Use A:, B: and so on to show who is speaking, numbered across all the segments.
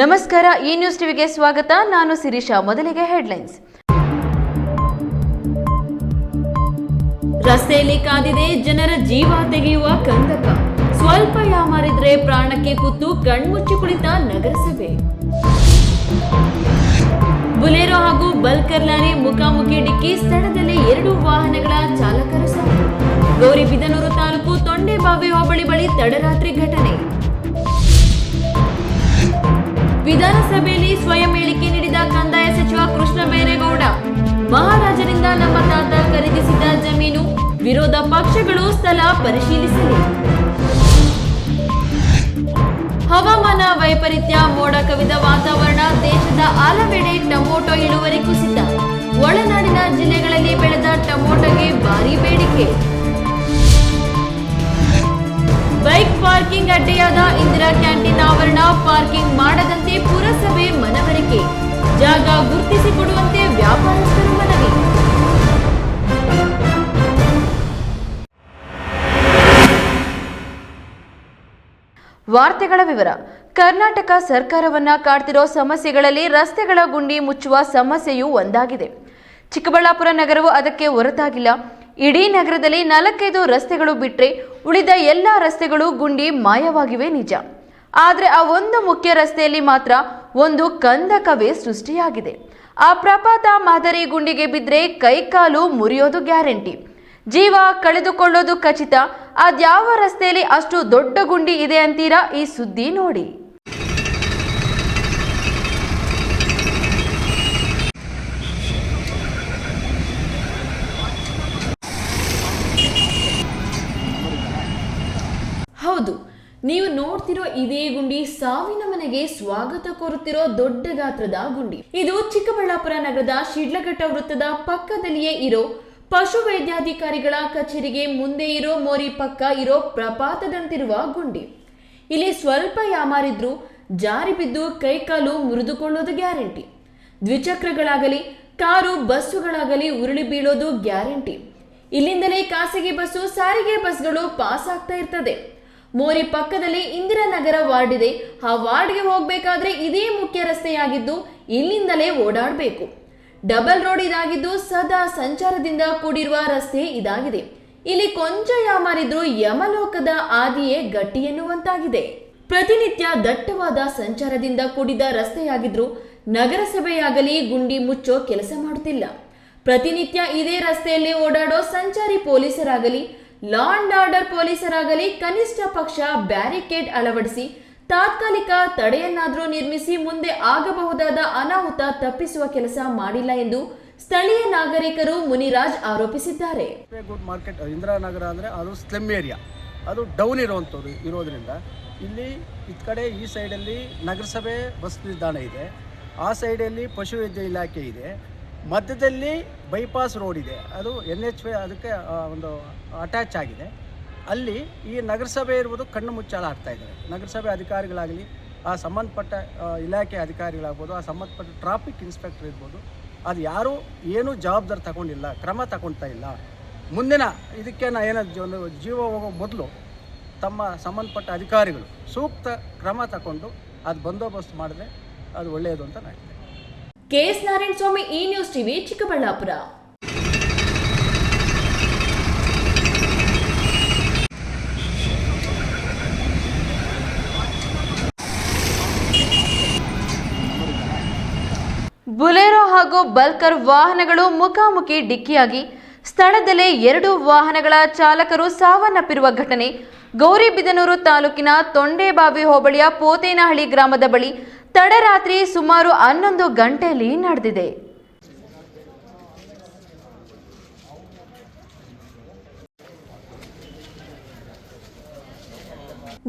A: ನಮಸ್ಕಾರ, ಈ ನ್ಯೂಸ್ ಟಿವಿಗೆ ಸ್ವಾಗತ. ನಾನು ಶಿರೀಷಾ. ಮೊದಲಿಗೆ ಹೆಡ್ಲೈನ್ಸ್. ರಸ್ತೆಯಲ್ಲಿ ಕಾದಿದೆ ಜನರ ಜೀವ ತೆಗೆಯುವ ಕಂದಕ. ಸ್ವಲ್ಪ ಯಾಮಾರಿದ್ರೆ ಪ್ರಾಣಕ್ಕೆ ಕುತ್ತು ಕಣ್ಮುಚ್ಚಿ ಕುಳಿತ ನಗರಸಭೆ. ಬುಲೆರೋ ಹಾಗೂ ಬಲ್ಕರ್ ಲಾರಿ ಮುಖಾಮುಖಿ ಡಿಕ್ಕಿ, ಸ್ಥಳದಲ್ಲಿ 2 ವಾಹನಗಳ ಚಾಲಕರ ಸಾವು. ಗೌರಿಬಿದನೂರು ತಾಲೂಕು ತೊಂಡೆಬಾವಿ ಹೋಬಳಿ ಬಳಿ ತಡರಾತ್ರಿ ಘಟನೆ. ವಿಧಾನಸಭೆಯಲ್ಲಿ ಸ್ವಯಂ ಹೇಳಿಕೆ ನೀಡಿದ ಕಂದಾಯ ಸಚಿವ ಕೃಷ್ಣ ಬೈರೇಗೌಡ. ಮಹಾರಾಜರಿಂದ ನಮ್ಮ ತಾತ ಖರೀದಿಸಿದ ಜಮೀನು, ವಿರೋಧ ಪಕ್ಷಗಳು ಸ್ಥಳ ಪರಿಶೀಲಿಸಲಿ. ಹವಾಮಾನ ವೈಪರೀತ್ಯ, ಮೋಡ ಕವಿದ ವಾತಾವರಣ, ದೇಶದ ಹಲವೆಡೆ ಟೊಮೊಟೊ ಇಳುವರಿ ಕುಸಿತ. ಒಳನಾಡಿನ ಜಿಲ್ಲೆಗಳಲ್ಲಿ ಬೆಳೆದ ಟೊಮೊಟೊಗೆ ಭಾರಿ ಬೇಡಿಕೆ. ಬೈಕ್ ಪಾರ್ಕಿಂಗ್ ಅಡ್ಡೆಯಾದ ಇಂದಿರಾ ಕ್ಯಾಂಟೀನ್ ಆವರಣ ಪಾರ್ಕಿಂಗ್ ಮಾಡದಂತೆ ಪುರಸಭೆ ಮನವರಿಕೆ. ಜಾಗ ಗುರುತಿಸಿಕೊಡುವಂತೆ ವ್ಯಾಪಾರಸ್ಥರು ಮನವಿ. ವಾರ್ತೆಗಳ ವಿವರ. ಕರ್ನಾಟಕ ಸರ್ಕಾರವನ್ನ ಕಾಡ್ತಿರೋ ಸಮಸ್ಯೆಗಳಲ್ಲಿ ರಸ್ತೆಗಳ ಗುಂಡಿ ಮುಚ್ಚುವ ಸಮಸ್ಯೆಯೂ ಒಂದಾಗಿದೆ. ಚಿಕ್ಕಬಳ್ಳಾಪುರ ನಗರವು ಅದಕ್ಕೆ ಹೊರತಾಗಿಲ್ಲ. ಇಡೀ ನಗರದಲ್ಲಿ 4-5 ರಸ್ತೆಗಳು ಬಿಟ್ರೆ ಉಳಿದ ಎಲ್ಲ ರಸ್ತೆಗಳು ಗುಂಡಿ ಮಾಯವಾಗಿವೆ ನಿಜ. ಆದರೆ ಆ ಒಂದು ಮುಖ್ಯ ರಸ್ತೆಯಲ್ಲಿ ಮಾತ್ರ ಒಂದು ಕಂದಕವೇ ಸೃಷ್ಟಿಯಾಗಿದೆ. ಆ ಪ್ರಪಾತ ಮಾದರಿ ಗುಂಡಿಗೆ ಬಿದ್ದರೆ ಕೈಕಾಲು ಮುರಿಯೋದು ಗ್ಯಾರಂಟಿ, ಜೀವ ಕಳೆದುಕೊಳ್ಳೋದು ಖಚಿತ. ಅದ್ಯಾವ ರಸ್ತೆಯಲ್ಲಿ ಅಷ್ಟು ದೊಡ್ಡ ಗುಂಡಿ ಇದೆ ಅಂತೀರಾ? ಈ ಸುದ್ದಿ ನೋಡಿ. ಹೌದು, ನೀವು ನೋಡ್ತಿರೋ ಇದೇ ಗುಂಡಿ ಸಾವಿನ ಮನೆಗೆ ಸ್ವಾಗತ ಕೋರುತ್ತಿರೋ ದೊಡ್ಡ ಗಾತ್ರದ ಗುಂಡಿ. ಇದು ಚಿಕ್ಕಬಳ್ಳಾಪುರ ನಗರದ ಶಿಡ್ಲಘಟ್ಟ ವೃತ್ತದ ಪಕ್ಕದಲ್ಲಿಯೇ ಇರೋ ಪಶುವೈದ್ಯಾಧಿಕಾರಿಗಳ ಕಚೇರಿಗೆ ಮುಂದೆ ಇರೋ ಮೋರಿ ಪಕ್ಕ ಇರೋ ಪ್ರಪಾತದಂತಿರುವ ಗುಂಡಿ. ಇಲ್ಲಿ ಸ್ವಲ್ಪ ಯಾಮಾರಿದ್ರೂ ಜಾರಿ ಬಿದ್ದು ಕೈಕಾಲು ಮುರಿದುಕೊಳ್ಳೋದು ಗ್ಯಾರಂಟಿ. ದ್ವಿಚಕ್ರಗಳಾಗಲಿ ಕಾರು ಬಸ್ಸುಗಳಾಗಲಿ ಉರುಳಿ ಬೀಳೋದು ಗ್ಯಾರಂಟಿ. ಇಲ್ಲಿಂದಲೇ ಖಾಸಗಿ ಬಸ್ಸು, ಸಾರಿಗೆ ಬಸ್ಗಳು ಪಾಸ್ ಆಗ್ತಾ ಇರ್ತದೆ. ಮೋರಿ ಪಕ್ಕದಲ್ಲಿ ಇಂದಿರಾನಗರ ವಾರ್ಡ್ ಇದೆ. ಆ ವಾರ್ಡ್ಗೆ ಹೋಗ್ಬೇಕಾದ್ರೆ ಇದೇ ಮುಖ್ಯ ರಸ್ತೆಯಾಗಿದ್ದು ಇಲ್ಲಿಂದಲೇ ಓಡಾಡಬೇಕು. ಡಬಲ್ ರೋಡ್ ಇದಾಗಿದ್ದು ಸದಾ ಸಂಚಾರದಿಂದ ಕೂಡಿರುವ ರಸ್ತೆ ಇದಾಗಿದೆ. ಇಲ್ಲಿ ಕೊಂಚ ಯಾಮಾರಿದ್ರೂ ಯಮಲೋಕದ ಆದಿಯೇ ಗಟ್ಟಿ ಎನ್ನುವಂತಾಗಿದೆ. ಪ್ರತಿನಿತ್ಯ ದಟ್ಟವಾದ ಸಂಚಾರದಿಂದ ಕೂಡಿದ ರಸ್ತೆಯಾಗಿದ್ರೂ ನಗರಸಭೆಯಾಗಲಿ ಗುಂಡಿ ಮುಚ್ಚೋ ಕೆಲಸ ಮಾಡುತ್ತಿಲ್ಲ. ಪ್ರತಿನಿತ್ಯ ಇದೇ ರಸ್ತೆಯಲ್ಲಿ ಓಡಾಡೋ ಸಂಚಾರಿ ಪೊಲೀಸರಾಗಲಿ ಲಾ ಅಂಡ್ ಆರ್ಡರ್ ಪೊಲೀಸರಾಗಲಿ ಕನಿಷ್ಠ ಪಕ್ಷ ಬ್ಯಾರಿಕೇಡ್ ಅಳವಡಿಸಿ ತಾತ್ಕಾಲಿಕ ತಡೆಯನ್ನಾದರೂ ನಿರ್ಮಿಸಿ ಮುಂದೆ ಆಗಬಹುದಾದ ಅನಾಹುತ ತಪ್ಪಿಸುವ ಕೆಲಸ ಮಾಡಿಲ್ಲ ಎಂದು ಸ್ಥಳೀಯ ನಾಗರಿಕರು ಮುನಿರಾಜ್ ಆರೋಪಿಸಿದ್ದಾರೆ.
B: ಗುಡ್ ಮಾರ್ಕೆಟ್ ಇಂದಿರಾನಗರ ಅಂದರೆ ಅದು ಸ್ಲಮ್ ಏರಿಯಾ, ಅದು ಡೌನ್ ಇರೋದ್ರಿಂದ ಇಲ್ಲಿ ಕಡೆ ಈ ಸೈಡಲ್ಲಿ ನಗರಸಭೆ ಬಸ್ ನಿಲ್ದಾಣ ಇದೆ, ಆ ಸೈಡಲ್ಲಿ ಪಶುವೈದ್ಯ ಇಲಾಖೆ ಇದೆ, ಮಧ್ಯದಲ್ಲಿ ಬೈಪಾಸ್ ರೋಡ್ ಇದೆ, ಅದು NH ಅದಕ್ಕೆ ಒಂದು ಅಟ್ಯಾಚ್ ಆಗಿದೆ. ಅಲ್ಲಿ ಈ ನಗರಸಭೆ ಇರುವುದು ಕಣ್ಣು ಮುಚ್ಚಾಲ ಆಗ್ತಾ ಇದ್ದಾರೆ. ನಗರಸಭೆ ಅಧಿಕಾರಿಗಳಾಗಲಿ, ಆ ಸಂಬಂಧಪಟ್ಟ ಇಲಾಖೆ ಅಧಿಕಾರಿಗಳಾಗ್ಬೋದು, ಆ ಸಂಬಂಧಪಟ್ಟ ಟ್ರಾಫಿಕ್ ಇನ್ಸ್ಪೆಕ್ಟರ್ ಇರ್ಬೋದು, ಅದು ಯಾರೂ ಏನೂ ಜವಾಬ್ದಾರಿ ತಗೊಂಡಿಲ್ಲ, ಕ್ರಮ ತಗೊಳ್ತಾ ಇಲ್ಲ. ಮುಂದಿನ ಇದಕ್ಕೆ ಒಂದು ಜೀವ ಹೋಗೋ ಮೊದಲು ತಮ್ಮ ಸಂಬಂಧಪಟ್ಟ ಅಧಿಕಾರಿಗಳು ಸೂಕ್ತ ಕ್ರಮ ತಗೊಂಡು ಅದು ಬಂದೋಬಸ್ತ್ ಮಾಡಿದ್ರೆ ಅದು ಒಳ್ಳೆಯದು ಅಂತ ನಾನು ಹೇಳ್ತೇನೆ.
A: KS ನಾರಾಯಣ ಸ್ವಾಮಿ, ಈ ನ್ಯೂಸ್ ಟಿವಿ, ಚಿಕ್ಕಬಳ್ಳಾಪುರ. ಬುಲೆರೋ ಹಾಗೂ ಬಲ್ಕರ್ ವಾಹನಗಳು ಮುಖಾಮುಖಿ ಡಿಕ್ಕಿಯಾಗಿ ಸ್ಥಳದಲ್ಲೇ 2 ವಾಹನಗಳ ಚಾಲಕರು ಸಾವನ್ನಪ್ಪಿರುವ ಘಟನೆ ಗೌರಿಬಿದನೂರು ತಾಲೂಕಿನ ತೊಂಡೆಬಾವಿ ಹೋಬಳಿಯ ಪೋತೇನಹಳ್ಳಿ ಗ್ರಾಮದ ಬಳಿ ತಡರಾತ್ರಿ ಸುಮಾರು 11 ಗಂಟೆಯಲ್ಲಿ ನಡೆದಿದೆ.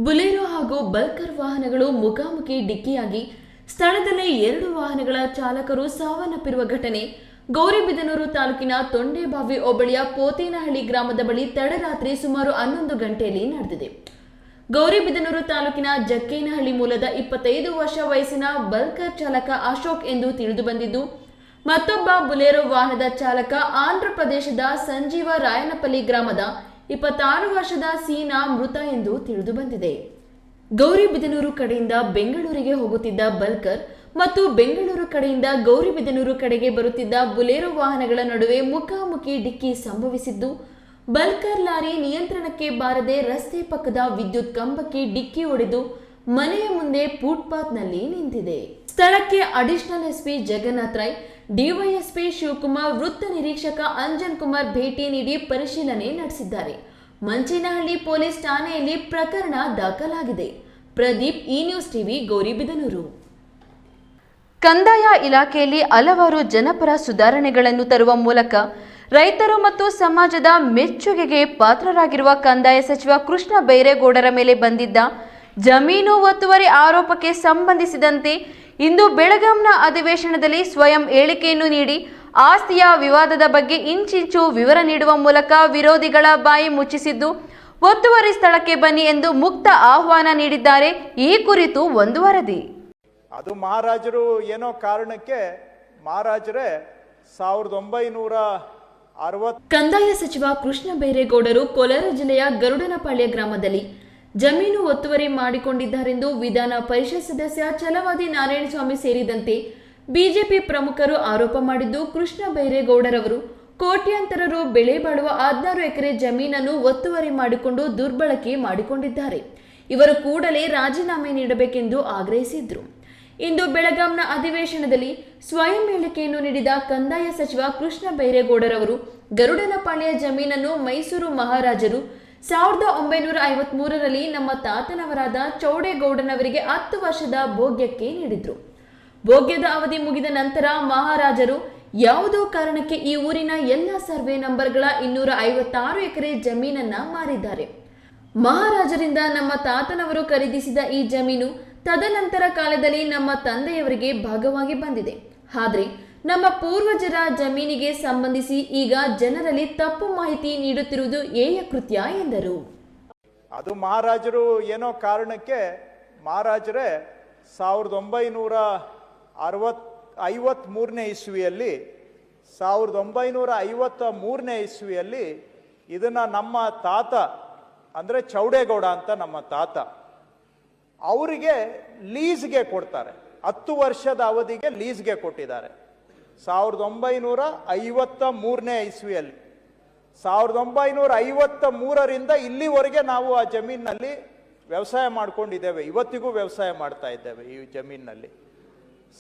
A: ಬುಲೆರೋ ಹಾಗೂ ಬಲ್ಕರ್ ವಾಹನಗಳು ಮುಖಾಮುಖಿ ಡಿಕ್ಕಿಯಾಗಿ ಸ್ಥಳದಲ್ಲೇ 2 ವಾಹನಗಳ ಚಾಲಕರು ಸಾವನ್ನಪ್ಪಿರುವ ಘಟನೆ ಗೌರಿಬಿದನೂರು ತಾಲೂಕಿನ ತೊಂಡೆಬಾವಿ ಹೋಬಳಿಯ ಪೋತೇನಹಳ್ಳಿ ಗ್ರಾಮದ ಬಳಿ ತಡರಾತ್ರಿ ಸುಮಾರು 11 ಗಂಟೆಯಲ್ಲಿ ನಡೆದಿದೆ. ಗೌರಿಬಿದನೂರು ತಾಲೂಕಿನ ಜಕ್ಕೇನಹಳ್ಳಿ ಮೂಲದ 25 ವರ್ಷ ವಯಸ್ಸಿನ ಬಲ್ಕರ್ ಚಾಲಕ ಅಶೋಕ್ ಎಂದು ತಿಳಿದು ಬಂದಿದ್ದು, ಮತ್ತೊಬ್ಬ ಬುಲೆರೋ ವಾಹನದ ಚಾಲಕ ಆಂಧ್ರ ಪ್ರದೇಶದ ಸಂಜೀವ ರಾಯನಪಲ್ಲಿ ಗ್ರಾಮದ 26 ವರ್ಷದ ಸೀನಾ ಮೃತ ಎಂದು ತಿಳಿದು ಬಂದಿದೆ. ಗೌರಿಬಿದನೂರು ಕಡೆಯಿಂದ ಬೆಂಗಳೂರಿಗೆ ಹೋಗುತ್ತಿದ್ದ ಬಲ್ಕರ್ ಮತ್ತು ಬೆಂಗಳೂರು ಕಡೆಯಿಂದ ಗೌರಿಬಿದನೂರು ಕಡೆಗೆ ಬರುತ್ತಿದ್ದ ಬುಲೆರೋ ವಾಹನಗಳ ನಡುವೆ ಮುಖಾಮುಖಿ ಡಿಕ್ಕಿ ಸಂಭವಿಸಿದ್ದು, ಬಲ್ಕರ್ ಲಾರಿ ನಿಯಂತ್ರಣಕ್ಕೆ ಬಾರದೆ ರಸ್ತೆ ಪಕ್ಕದ ವಿದ್ಯುತ್ ಕಂಬಕ್ಕೆ ಡಿಕ್ಕಿ ಹೊಡೆದು ಮನೆಯ ಮುಂದೆ ಫುಟ್ಪಾತ್ನಲ್ಲಿ ನಿಂತಿದೆ. ಸ್ಥಳಕ್ಕೆ additional SP Jagannath Rai, DYSP Shivakumar, ವೃತ್ತ ನಿರೀಕ್ಷಕ ಅಂಜನ್ ಕುಮಾರ್ ಭೇಟಿ ನೀಡಿ ಪರಿಶೀಲನೆ ನಡೆಸಿದ್ದಾರೆ. ಮಂಚೇನಹಳ್ಳಿ ಪೊಲೀಸ್ ಠಾಣೆಯಲ್ಲಿ ಪ್ರಕರಣ ದಾಖಲಾಗಿದೆ. Pradeep, E news TV, Gauribidanur. ಕಂದಾಯ ಇಲಾಖೆಯಲ್ಲಿ ಹಲವಾರು ಜನಪರ ಸುಧಾರಣೆಗಳನ್ನು ತರುವ ಮೂಲಕ ರೈತರು ಮತ್ತು ಸಮಾಜದ ಮೆಚ್ಚುಗೆಗೆ ಪಾತ್ರರಾಗಿರುವ ಕಂದಾಯ ಸಚಿವ ಕೃಷ್ಣ ಬೈರೇಗೌಡರ ಮೇಲೆ ಬಂದಿದ್ದ ಜಮೀನು ಒತ್ತುವರಿ ಆರೋಪಕ್ಕೆ ಸಂಬಂಧಿಸಿದಂತೆ ಇಂದು ಬೆಳಗಾಂನ ಅಧಿವೇಶನದಲ್ಲಿ ಸ್ವಯಂ ಹೇಳಿಕೆಯನ್ನು ನೀಡಿ ಆಸ್ತಿಯ ವಿವಾದದ ಬಗ್ಗೆ ಇಂಚಿಂಚು ವಿವರ ನೀಡುವ ಮೂಲಕ ವಿರೋಧಿಗಳ ಬಾಯಿ ಮುಚ್ಚಿಸಿದ್ದು, ಒತ್ತುವರಿ ಸ್ಥಳಕ್ಕೆ ಬನ್ನಿ ಎಂದು ಮುಕ್ತ ಆಹ್ವಾನ ನೀಡಿದ್ದಾರೆ. ಈ ಕುರಿತು ಒಂದು ವರದಿ.
C: ಅದು ಮಹಾರಾಜರು ಏನೋ ಕಾರಣಕ್ಕೆ ಮಹಾರಾಜರೇ 1960
A: ಕಂದಾಯ ಸಚಿವ ಕೃಷ್ಣ ಬೈರೇಗೌಡರು ಕೋಲಾರ ಜಿಲ್ಲೆಯ ಗರುಡನಪಾಳ್ಯ ಗ್ರಾಮದಲ್ಲಿ ಜಮೀನು ಒತ್ತುವರಿ ಮಾಡಿಕೊಂಡಿದ್ದಾರೆಂದು ವಿಧಾನ ಪರಿಷತ್ ಸದಸ್ಯ ಛಲವಾದಿ ನಾರಾಯಣಸ್ವಾಮಿ ಸೇರಿದಂತೆ ಬಿಜೆಪಿ ಪ್ರಮುಖರು ಆರೋಪ ಮಾಡಿದ್ದು, ಕೃಷ್ಣ ಬೈರೇಗೌಡರವರು ಕೋಟ್ಯಾಂತರ ರು ಬೆಲೆ ಬಾಳುವ 16 ಎಕರೆ ಜಮೀನನ್ನು ಒತ್ತುವರಿ ಮಾಡಿಕೊಂಡು ದುರ್ಬಳಕೆ ಮಾಡಿಕೊಂಡಿದ್ದಾರೆ. ಇವರು ಕೂಡಲೇ ರಾಜೀನಾಮೆ ನೀಡಬೇಕೆಂದು ಆಗ್ರಹಿಸಿದ್ರು. ಇಂದು ಬೆಳಗಾಂನ ಅಧಿವೇಶನದಲ್ಲಿ ಸ್ವಯಂ ಹೇಳಿಕೆಯನ್ನು ನೀಡಿದ ಕಂದಾಯ ಸಚಿವ ಕೃಷ್ಣ ಬೈರೇಗೌಡರವರು ಗರುಡನಪಾಳ್ಯ ಜಮೀನನ್ನು ಮೈಸೂರು ಮಹಾರಾಜರು 1953ರಲ್ಲಿ ನಮ್ಮ ತಾತನವರಾದ ಚೌಡೇಗೌಡನವರಿಗೆ 10 ವರ್ಷದ ಭೋಗ್ಯಕ್ಕೆ ನೀಡಿದ್ರು. ಭೋಗ್ಯದ ಅವಧಿ ಮುಗಿದ ನಂತರ ಮಹಾರಾಜರು ಯಾವುದೋ ಕಾರಣಕ್ಕೆ ಈ ಊರಿನ ಎಲ್ಲ ಸರ್ವೆ ನಂಬರ್ಗಳ 256 ಎಕರೆ ಜಮೀನನ್ನ ಮಾರಿದ್ದಾರೆ. ಮಹಾರಾಜರಿಂದ ನಮ್ಮ ತಾತನವರು ಖರೀದಿಸಿದ ಈ ಜಮೀನು ತದನಂತರ ಕಾಲದಲ್ಲಿ ನಮ್ಮ ತಂದೆಯವರಿಗೆ ಭಾಗವಾಗಿ ಬಂದಿದೆ. ಆದರೆ ನಮ್ಮ ಪೂರ್ವಜರ ಜಮೀನಿಗೆ ಸಂಬಂಧಿಸಿ ಈಗ ಜನರಲ್ಲಿ ತಪ್ಪು ಮಾಹಿತಿ ನೀಡುತ್ತಿರುವುದು ಹೇಯ ಕೃತ್ಯ ಎಂದರು.
C: ಅದು ಮಹಾರಾಜರು ಏನೋ ಕಾರಣಕ್ಕೆ ಮಹಾರಾಜರೇ 1953ನೇ ಇಸ್ವಿಯಲ್ಲಿ 1953ನೇ ಇಸ್ವಿಯಲ್ಲಿ ಇದನ್ನ ನಮ್ಮ ತಾತ ಅಂದರೆ ಚೌಡೇಗೌಡ ಅಂತ ನಮ್ಮ ತಾತ ಅವರಿಗೆ ಲೀಸ್ಗೆ ಕೊಡ್ತಾರೆ. 10 ವರ್ಷದ ಅವಧಿಗೆ ಲೀಸ್ಗೆ ಕೊಟ್ಟಿದ್ದಾರೆ 1953ನೇ ಇಸ್ವಿಯಲ್ಲಿ. 1953ರಿಂದ ಇಲ್ಲಿವರೆಗೆ ನಾವು ಆ ಜಮೀನಿನಲ್ಲಿ ವ್ಯವಸಾಯ ಮಾಡ್ಕೊಂಡಿದ್ದೇವೆ. ಇವತ್ತಿಗೂ ವ್ಯವಸಾಯ ಮಾಡ್ತಾ ಇದ್ದೇವೆ ಈ ಜಮೀನಿನಲ್ಲಿ.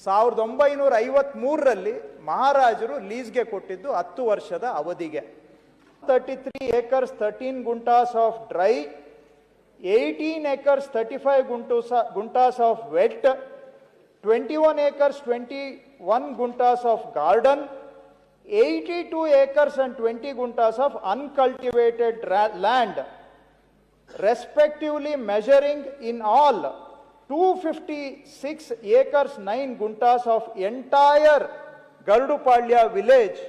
C: 1953ರಲ್ಲಿ ಮಹಾರಾಜರು ಲೀಸ್ಗೆ ಕೊಟ್ಟಿದ್ದು 10 ವರ್ಷದ ಅವಧಿಗೆ. 33 acres 13 guntas of dry, 18 acres 35 guntas of wet, 21 acres 21 guntas of garden, 82 acres and 20 guntas of uncultivated land, respectively measuring in all 256 acres 9 guntas of entire Garudupalya village,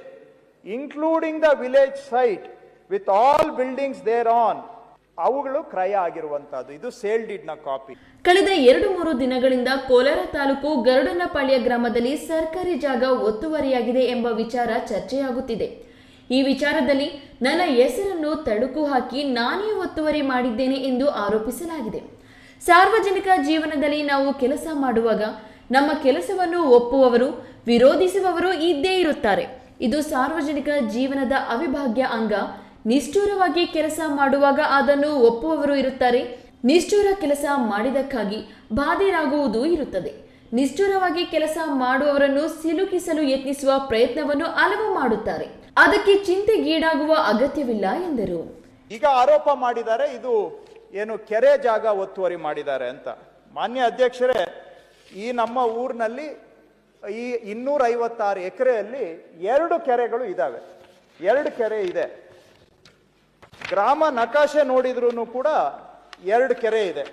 C: including the village site with all buildings thereon, ಅವುಗಳು ಕ್ರಯ ಆಗಿರುವಂತಹದ್ದು. ಇದು sale deed ನ copy.
A: ಕಳೆದ 2-3 ದಿನಗಳಿಂದ ಕೋಲಾರ ತಾಲೂಕು ಗರುಡನಪಾಳ್ಯ ಗ್ರಾಮದಲ್ಲಿ ಸರ್ಕಾರಿ ಜಾಗ ಒತ್ತುವರಿಯಾಗಿದೆ ಎಂಬ ವಿಚಾರ ಚರ್ಚೆಯಾಗುತ್ತಿದೆ. ಈ ವಿಚಾರದಲ್ಲಿ ನನ್ನ ಹೆಸರನ್ನು ತಳುಕು ಹಾಕಿ ನಾನೇ ಒತ್ತುವರಿ ಮಾಡಿದ್ದೇನೆ ಎಂದು ಆರೋಪಿಸಲಾಗಿದೆ. ಸಾರ್ವಜನಿಕ ಜೀವನದಲ್ಲಿ ನಾವು ಕೆಲಸ ಮಾಡುವಾಗ ನಮ್ಮ ಕೆಲಸವನ್ನು ಒಪ್ಪುವವರು, ವಿರೋಧಿಸುವವರು ಇದ್ದೇ ಇರುತ್ತಾರೆ. ಇದು ಸಾರ್ವಜನಿಕ ಜೀವನದ ಅವಿಭಾಗ್ಯ ಅಂಗ. ನಿಷ್ಠೂರವಾಗಿ ಕೆಲಸ ಮಾಡುವಾಗ ಅದನ್ನು ಒಪ್ಪುವವರು ಇರುತ್ತಾರೆ. ನಿಷ್ಠೂರ ಕೆಲಸ ಮಾಡಿದಕ್ಕಾಗಿ ಬಾಧ್ಯರಾಗುವುದೂ ಇರುತ್ತದೆ. ನಿಷ್ಠೂರವಾಗಿ ಕೆಲಸ ಮಾಡುವವರನ್ನು ಸಿಲುಕಿಸಲು ಯತ್ನಿಸುವ ಪ್ರಯತ್ನವನ್ನು ಹಲವು ಮಾಡುತ್ತಾರೆ. ಅದಕ್ಕೆ ಚಿಂತೆಗೀಡಾಗುವ ಅಗತ್ಯವಿಲ್ಲ ಎಂದರು.
C: ಈಗ ಆರೋಪ ಮಾಡಿದ್ದಾರೆ ಇದು ಏನು ಕೆರೆ ಜಾಗ ಒತ್ತುವರಿ ಮಾಡಿದ್ದಾರೆ ಅಂತ. ಮಾನ್ಯ ಅಧ್ಯಕ್ಷರೇ, ಈ ನಮ್ಮ ಊರಿನಲ್ಲಿ ಈ 256 ಎಕರೆಯಲ್ಲಿ 2 ಕೆರೆಗಳು ಇದ್ದಾವೆ. 2 ಕೆರೆ ಇದೆ. ಗ್ರಾಮ ನಕಾಶೆ ನೋಡಿದ್ರೂ ಕೂಡ 2 ಕೆರೆ ಇದೆ.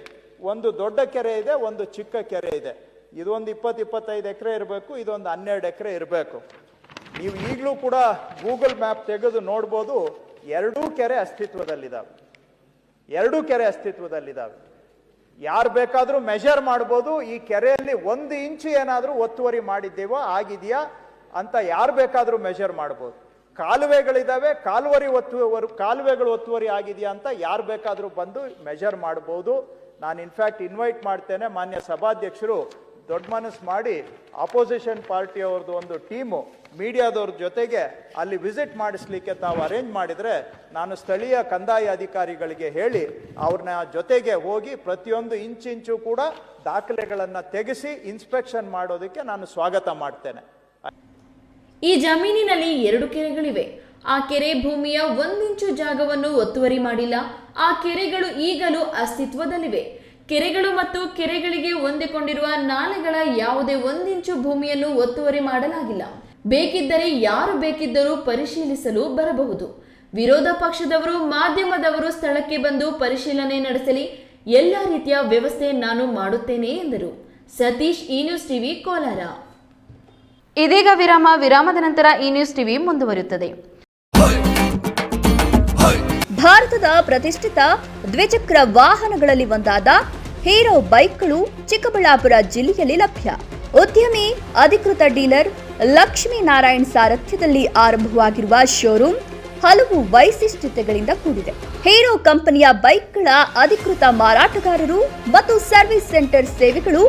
C: ಒಂದು ದೊಡ್ಡ ಕೆರೆ ಇದೆ, ಒಂದು ಚಿಕ್ಕ ಕೆರೆ ಇದೆ. ಇದೊಂದು 20-25 ಎಕರೆ ಇರಬೇಕು, ಇದೊಂದು 12 ಎಕರೆ ಇರಬೇಕು. ನೀವು ಈಗಲೂ ಕೂಡ ಗೂಗಲ್ ಮ್ಯಾಪ್ ತೆಗೆದು ನೋಡ್ಬೋದು, 2 ಕೆರೆ ಅಸ್ತಿತ್ವದಲ್ಲಿದ್ದಾವೆ. 2 ಕೆರೆ ಅಸ್ತಿತ್ವದಲ್ಲಿದ್ದಾವೆ. ಯಾರು ಬೇಕಾದರೂ ಮೆಷರ್ ಮಾಡ್ಬೋದು. ಈ ಕೆರೆಯಲ್ಲಿ 1 ಇಂಚು ಏನಾದರೂ ಒತ್ತುವರಿ ಮಾಡಿದ್ದೇವೋ ಆಗಿದೆಯಾ ಅಂತ ಯಾರು ಬೇಕಾದರೂ ಮೆಷರ್ ಮಾಡ್ಬೋದು. ಕಾಲುವೆಗಳಿದ್ದಾವೆ, ಕಾಲುವೆಗಳು ಒತ್ತುವರಿ ಆಗಿದೆಯಾ ಅಂತ ಯಾರು ಬೇಕಾದರೂ ಬಂದು ಮೆಷರ್ ಮಾಡ್ಬೋದು. ನಾನು ಇನ್ಫ್ಯಾಕ್ಟ್ ಇನ್ವೈಟ್ ಮಾಡ್ತೇನೆ, ಮಾನ್ಯ ಸಭಾಧ್ಯಕ್ಷರು ದೊಡ್ಡ ಮನಸ್ಸು ಮಾಡಿ ಅಪೋಸಿಷನ್ ಪಾರ್ಟಿಯವ್ರದ್ದು ಒಂದು ಟೀಮು ಮೀಡಿಯಾದವ್ರ ಜೊತೆಗೆ ಅಲ್ಲಿ ವಿಸಿಟ್ ಮಾಡಿಸ್ಲಿಕ್ಕೆ ತಾವು ಅರೇಂಜ್ ಮಾಡಿದರೆ ನಾನು ಸ್ಥಳೀಯ ಕಂದಾಯ ಅಧಿಕಾರಿಗಳಿಗೆ ಹೇಳಿ ಅವ್ರನ್ನ ಜೊತೆಗೆ ಹೋಗಿ ಪ್ರತಿಯೊಂದು ಇಂಚು ಕೂಡ ದಾಖಲೆಗಳನ್ನು ತೆಗೆಸಿ ಇನ್ಸ್ಪೆಕ್ಷನ್ ಮಾಡೋದಕ್ಕೆ ನಾನು ಸ್ವಾಗತ ಮಾಡ್ತೇನೆ.
A: ಈ ಜಮೀನಿನಲ್ಲಿ 2 ಕೆರೆಗಳಿವೆ. ಆ ಕೆರೆ ಭೂಮಿಯ 1 ಇಂಚು ಜಾಗವನ್ನು ಒತ್ತುವರಿ ಮಾಡಿಲ್ಲ. ಆ ಕೆರೆಗಳು ಈಗಲೂ ಅಸ್ತಿತ್ವದಲ್ಲಿವೆ. ಕೆರೆಗಳು ಮತ್ತು ಕೆರೆಗಳಿಗೆ ಹೊಂದಿಕೊಂಡಿರುವ ನಾಲೆಗಳ ಯಾವುದೇ 1 ಇಂಚು ಭೂಮಿಯನ್ನು ಒತ್ತುವರಿ ಮಾಡಲಾಗಿಲ್ಲ. ಬೇಕಿದ್ದರೆ ಯಾರು ಬೇಕಿದ್ದರೂ ಪರಿಶೀಲಿಸಲು ಬರಬಹುದು. ವಿರೋಧ ಪಕ್ಷದವರು, ಮಾಧ್ಯಮದವರು ಸ್ಥಳಕ್ಕೆ ಬಂದು ಪರಿಶೀಲನೆ ನಡೆಸಲಿ. ಎಲ್ಲ ರೀತಿಯ ವ್ಯವಸ್ಥೆ ನಾನು ಮಾಡುತ್ತೇನೆ ಎಂದರು. ಸತೀಶ್, ಈ ನ್ಯೂಸ್ ಟಿವಿ, ಕೋಲಾರ. ಇದೀಗ ವಿರಾಮದ ನಂತರ ಈ ನ್ಯೂಸ್ ಟಿವಿ ಮುಂದುವರಿಯುತ್ತದೆ.
D: ಭಾರತದ ಪ್ರತಿಷ್ಠಿತ ದ್ವಿಚಕ್ರ ವಾಹನಗಳಲ್ಲಿ ಒಂದಾದ ಹೀರೋ ಬೈಕ್ಗಳು ಚಿಕ್ಕಬಳ್ಳಾಪುರ ಜಿಲ್ಲೆಯಲ್ಲಿ ಲಭ್ಯ. ಉದ್ಯಮಿ ಅಧಿಕೃತ ಡೀಲರ್ ಲಕ್ಷ್ಮೀನಾರಾಯಣ್ ಸಾರಥ್ಯದಲ್ಲಿ ಆರಂಭವಾಗಿರುವ ಶೋರೂಮ್ ಹಲವು ವೈಶಿಷ್ಟ್ಯತೆಗಳಿಂದ ಕೂಡಿದೆ. ಹೀರೋ ಕಂಪನಿಯ ಬೈಕ್ಗಳ ಅಧಿಕೃತ ಮಾರಾಟಗಾರರು ಮತ್ತು ಸರ್ವಿಸ್ ಸೆಂಟರ್ ಸೇವೆಗಳು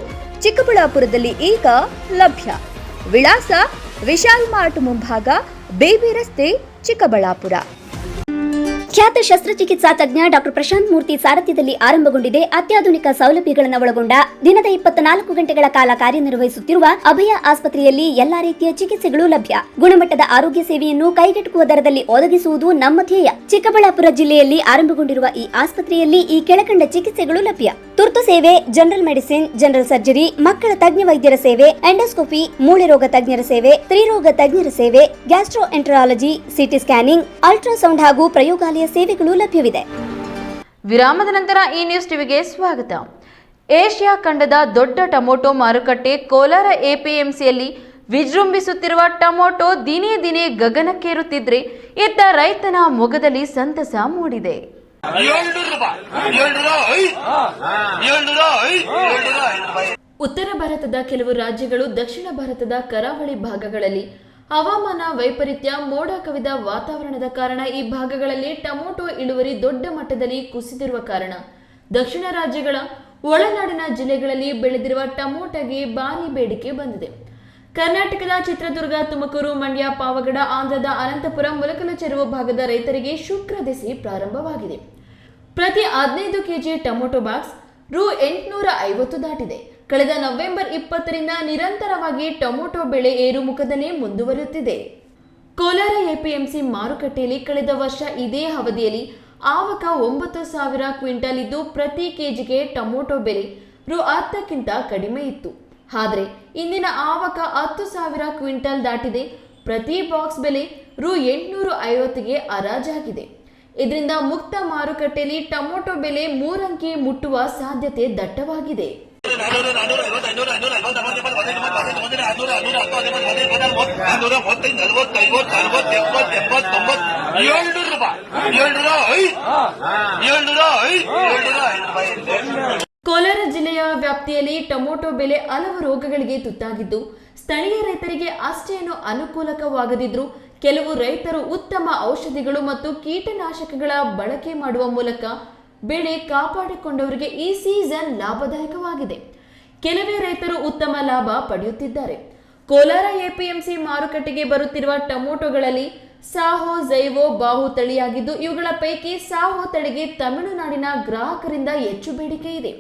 D: ಚಿಕ್ಕಬಳ್ಳಾಪುರದಲ್ಲಿ ಈಗ ಲಭ್ಯ. ವಿಳಾಸ ವಿಶಾಲ್ ಮಾರ್ಟ್ ಮುಂಭಾಗ, ಬೇಬಿ ರಸ್ತೆ, ಚಿಕ್ಕಬಳ್ಳಾಪುರ.
E: ಖ್ಯಾತ ಶಸ್ತ್ರಚಿಕಿತ್ಸಾ ತಜ್ಞ ಡಾಕ್ಟರ್ ಪ್ರಶಾಂತ್ ಮೂರ್ತಿ ಸಾರಥ್ಯದಲ್ಲಿ ಆರಂಭಗೊಂಡಿದೆ. ಅತ್ಯಾಧುನಿಕ ಸೌಲಭ್ಯಗಳನ್ನು ಒಳಗೊಂಡ ದಿನದ 24 ಗಂಟೆಗಳ ಕಾಲ ಕಾರ್ಯನಿರ್ವಹಿಸುತ್ತಿರುವ ಅಭಯ ಆಸ್ಪತ್ರೆಯಲ್ಲಿ ಎಲ್ಲಾ ರೀತಿಯ ಚಿಕಿತ್ಸೆಗಳು ಲಭ್ಯ. ಗುಣಮಟ್ಟದ ಆರೋಗ್ಯ ಸೇವೆಯನ್ನು ಕೈಗೆಟುಕುವ ದರದಲ್ಲಿ ಒದಗಿಸುವುದು ನಮ್ಮ ಧ್ಯೇಯ. ಚಿಕ್ಕಬಳ್ಳಾಪುರ ಜಿಲ್ಲೆಯಲ್ಲಿ ಆರಂಭಗೊಂಡಿರುವ ಈ ಆಸ್ಪತ್ರೆಯಲ್ಲಿ ಈ ಕೆಳಕಂಡ ಚಿಕಿತ್ಸೆಗಳು ಲಭ್ಯ: ತುರ್ತು ಸೇವೆ, ಜನರಲ್ ಮೆಡಿಸಿನ್, ಜನರಲ್ ಸರ್ಜರಿ, ಮಕ್ಕಳ ತಜ್ಞ ವೈದ್ಯರ ಸೇವೆ, ಎಂಡೋಸ್ಕೋಪಿ, ಮೂಳೆ ರೋಗ ತಜ್ಞರ ಸೇವೆ, ಸ್ತ್ರೀರೋಗ ತಜ್ಞರ ಸೇವೆ, gastro enterology, CT scanning, ultrasound ಹಾಗೂ ಪ್ರಯೋಗಾಲಯ ಸೇವೆಗಳು ಲಭ್ಯವಿದೆ.
A: ವಿರಾಮದ ನಂತರ ಈ ನ್ಯೂಸ್ ಟಿವಿಗೆ ಸ್ವಾಗತ. ಏಷ್ಯಾ ಖಂಡದ ದೊಡ್ಡ ಟೊಮೊಟೊ ಮಾರುಕಟ್ಟೆ ಕೋಲಾರ ಎಪಿಎಂಸಿಯಲ್ಲಿ ವಿಜೃಂಭಿಸುತ್ತಿರುವ ಟೊಮೊಟೊ ದಿನೇ ದಿನೇ ಗಗನಕ್ಕೇರುತ್ತಿದ್ರೆ ಇತ್ತ ರೈತನ ಮೊಗದಲ್ಲಿ ಸಂತಸ ಮೂಡಿದೆ. ಉತ್ತರ ಭಾರತದ ಕೆಲವು ರಾಜ್ಯಗಳು, ದಕ್ಷಿಣ ಭಾರತದ ಕರಾವಳಿ ಭಾಗಗಳಲ್ಲಿ ಹವಾಮಾನ ವೈಪರೀತ್ಯ, ಮೋಡ ಕವಿದ ವಾತಾವರಣದ ಕಾರಣ ಈ ಭಾಗಗಳಲ್ಲಿ ಟೊಮೊಟೊ ಇಳುವರಿ ದೊಡ್ಡ ಮಟ್ಟದಲ್ಲಿ ಕುಸಿದಿರುವ ಕಾರಣ ದಕ್ಷಿಣ ರಾಜ್ಯಗಳ ಒಳನಾಡಿನ ಜಿಲ್ಲೆಗಳಲ್ಲಿ ಬೆಳೆದಿರುವ ಟೊಮೊಟೊಗೆ ಭಾರಿ ಬೇಡಿಕೆ ಬಂದಿದೆ. ಕರ್ನಾಟಕದ ಚಿತ್ರದುರ್ಗ, ತುಮಕೂರು, ಮಂಡ್ಯ, ಪಾವಗಡ, ಆಂಧ್ರದ ಅನಂತಪುರ, ಮುಲಕಲಚೆರುವು ಭಾಗದ ರೈತರಿಗೆ ಶುಕ್ರ ದೆಸೆ ಪ್ರಾರಂಭವಾಗಿದೆ. ಪ್ರತಿ 15 ಕೆಜಿ ಟೊಮೊಟೊ ಬಾಕ್ಸ್ ರು 850 ದಾಟಿದೆ. ಕಳೆದ ನವೆಂಬರ್ 20ರಿಂದ ನಿರಂತರವಾಗಿ ಟೊಮೊಟೊ ಬೆಳೆ ಏರುಮುಖದಲ್ಲಿ ಮುಂದುವರಿಯುತ್ತಿದೆ. ಕೋಲಾರ ಎಪಿಎಂಸಿ ಮಾರುಕಟ್ಟೆಯಲ್ಲಿ ಕಳೆದ ವರ್ಷ ಇದೇ ಅವಧಿಯಲ್ಲಿ ಆವಕ 9,000 ಕ್ವಿಂಟಲ್ ಇದ್ದು ಪ್ರತಿ ಕೆಜಿಗೆ ಟೊಮೊಟೊ ಬೆಲೆ ರು 10ಕ್ಕಿಂತ ಕಡಿಮೆ ಇತ್ತು. ಆದರೆ ಇಂದಿನ ಆವಕ 10,000 ಕ್ವಿಂಟಲ್ ದಾಟಿದೆ. ಪ್ರತಿ ಬಾಕ್ಸ್ ಬೆಲೆ ರು 850ಗೆ ಹರಾಜಾಗಿದೆ. ಇದರಿಂದ ಮುಕ್ತ ಮಾರುಕಟ್ಟೆಯಲ್ಲಿ ಟೊಮೊಟೊ ಬೆಲೆ 3 ಅಂಕಿ ಮುಟ್ಟುವ ಸಾಧ್ಯತೆ ದಟ್ಟವಾಗಿದೆ. ಕೋಲಾರ ಜಿಲ್ಲೆಯ ವ್ಯಾಪ್ತಿಯಲ್ಲಿ ಟೊಮೊಟೊ ಬೆಲೆ ಹಲವು ರೋಗಗಳಿಗೆ ತುತ್ತಾಗಿದ್ದು ಸ್ಥಳೀಯ ರೈತರಿಗೆ ಅಷ್ಟೇನು ಅನುಕೂಲಕವಾಗದಿದ್ರು ಕೆಲವು ರೈತರು ಉತ್ತಮ ಔಷಧಿಗಳು ಮತ್ತು ಕೀಟನಾಶಕಗಳ ಬಳಕೆ ಮಾಡುವ ಮೂಲಕ ಬೆಳೆ ಕಾಪಾಡಿಕೊಂಡವರಿಗೆ ಈ ಸೀಸನ್ ಲಾಭದಾಯಕವಾಗಿದೆ. ಕೆಲವೇ ರೈತರು ಉತ್ತಮ ಲಾಭ ಪಡೆಯುತ್ತಿದ್ದಾರೆ. ಕೋಲಾರ ಎಪಿಎಂಸಿ ಮಾರುಕಟ್ಟೆಗೆ ಬರುತ್ತಿರುವ ಟೊಮೊಟೊಗಳಲ್ಲಿ ಸಾಹೋ, ಜೈವೋ, ಬಾಹು ತಳಿಯಾಗಿದ್ದು ಇವುಗಳ ಪೈಕಿ ಸಾಹೋ ತಳಿಗೆ ತಮಿಳುನಾಡಿನ ಗ್ರಾಹಕರಿಂದ ಹೆಚ್ಚು ಬೇಡಿಕೆ ಇದೆ.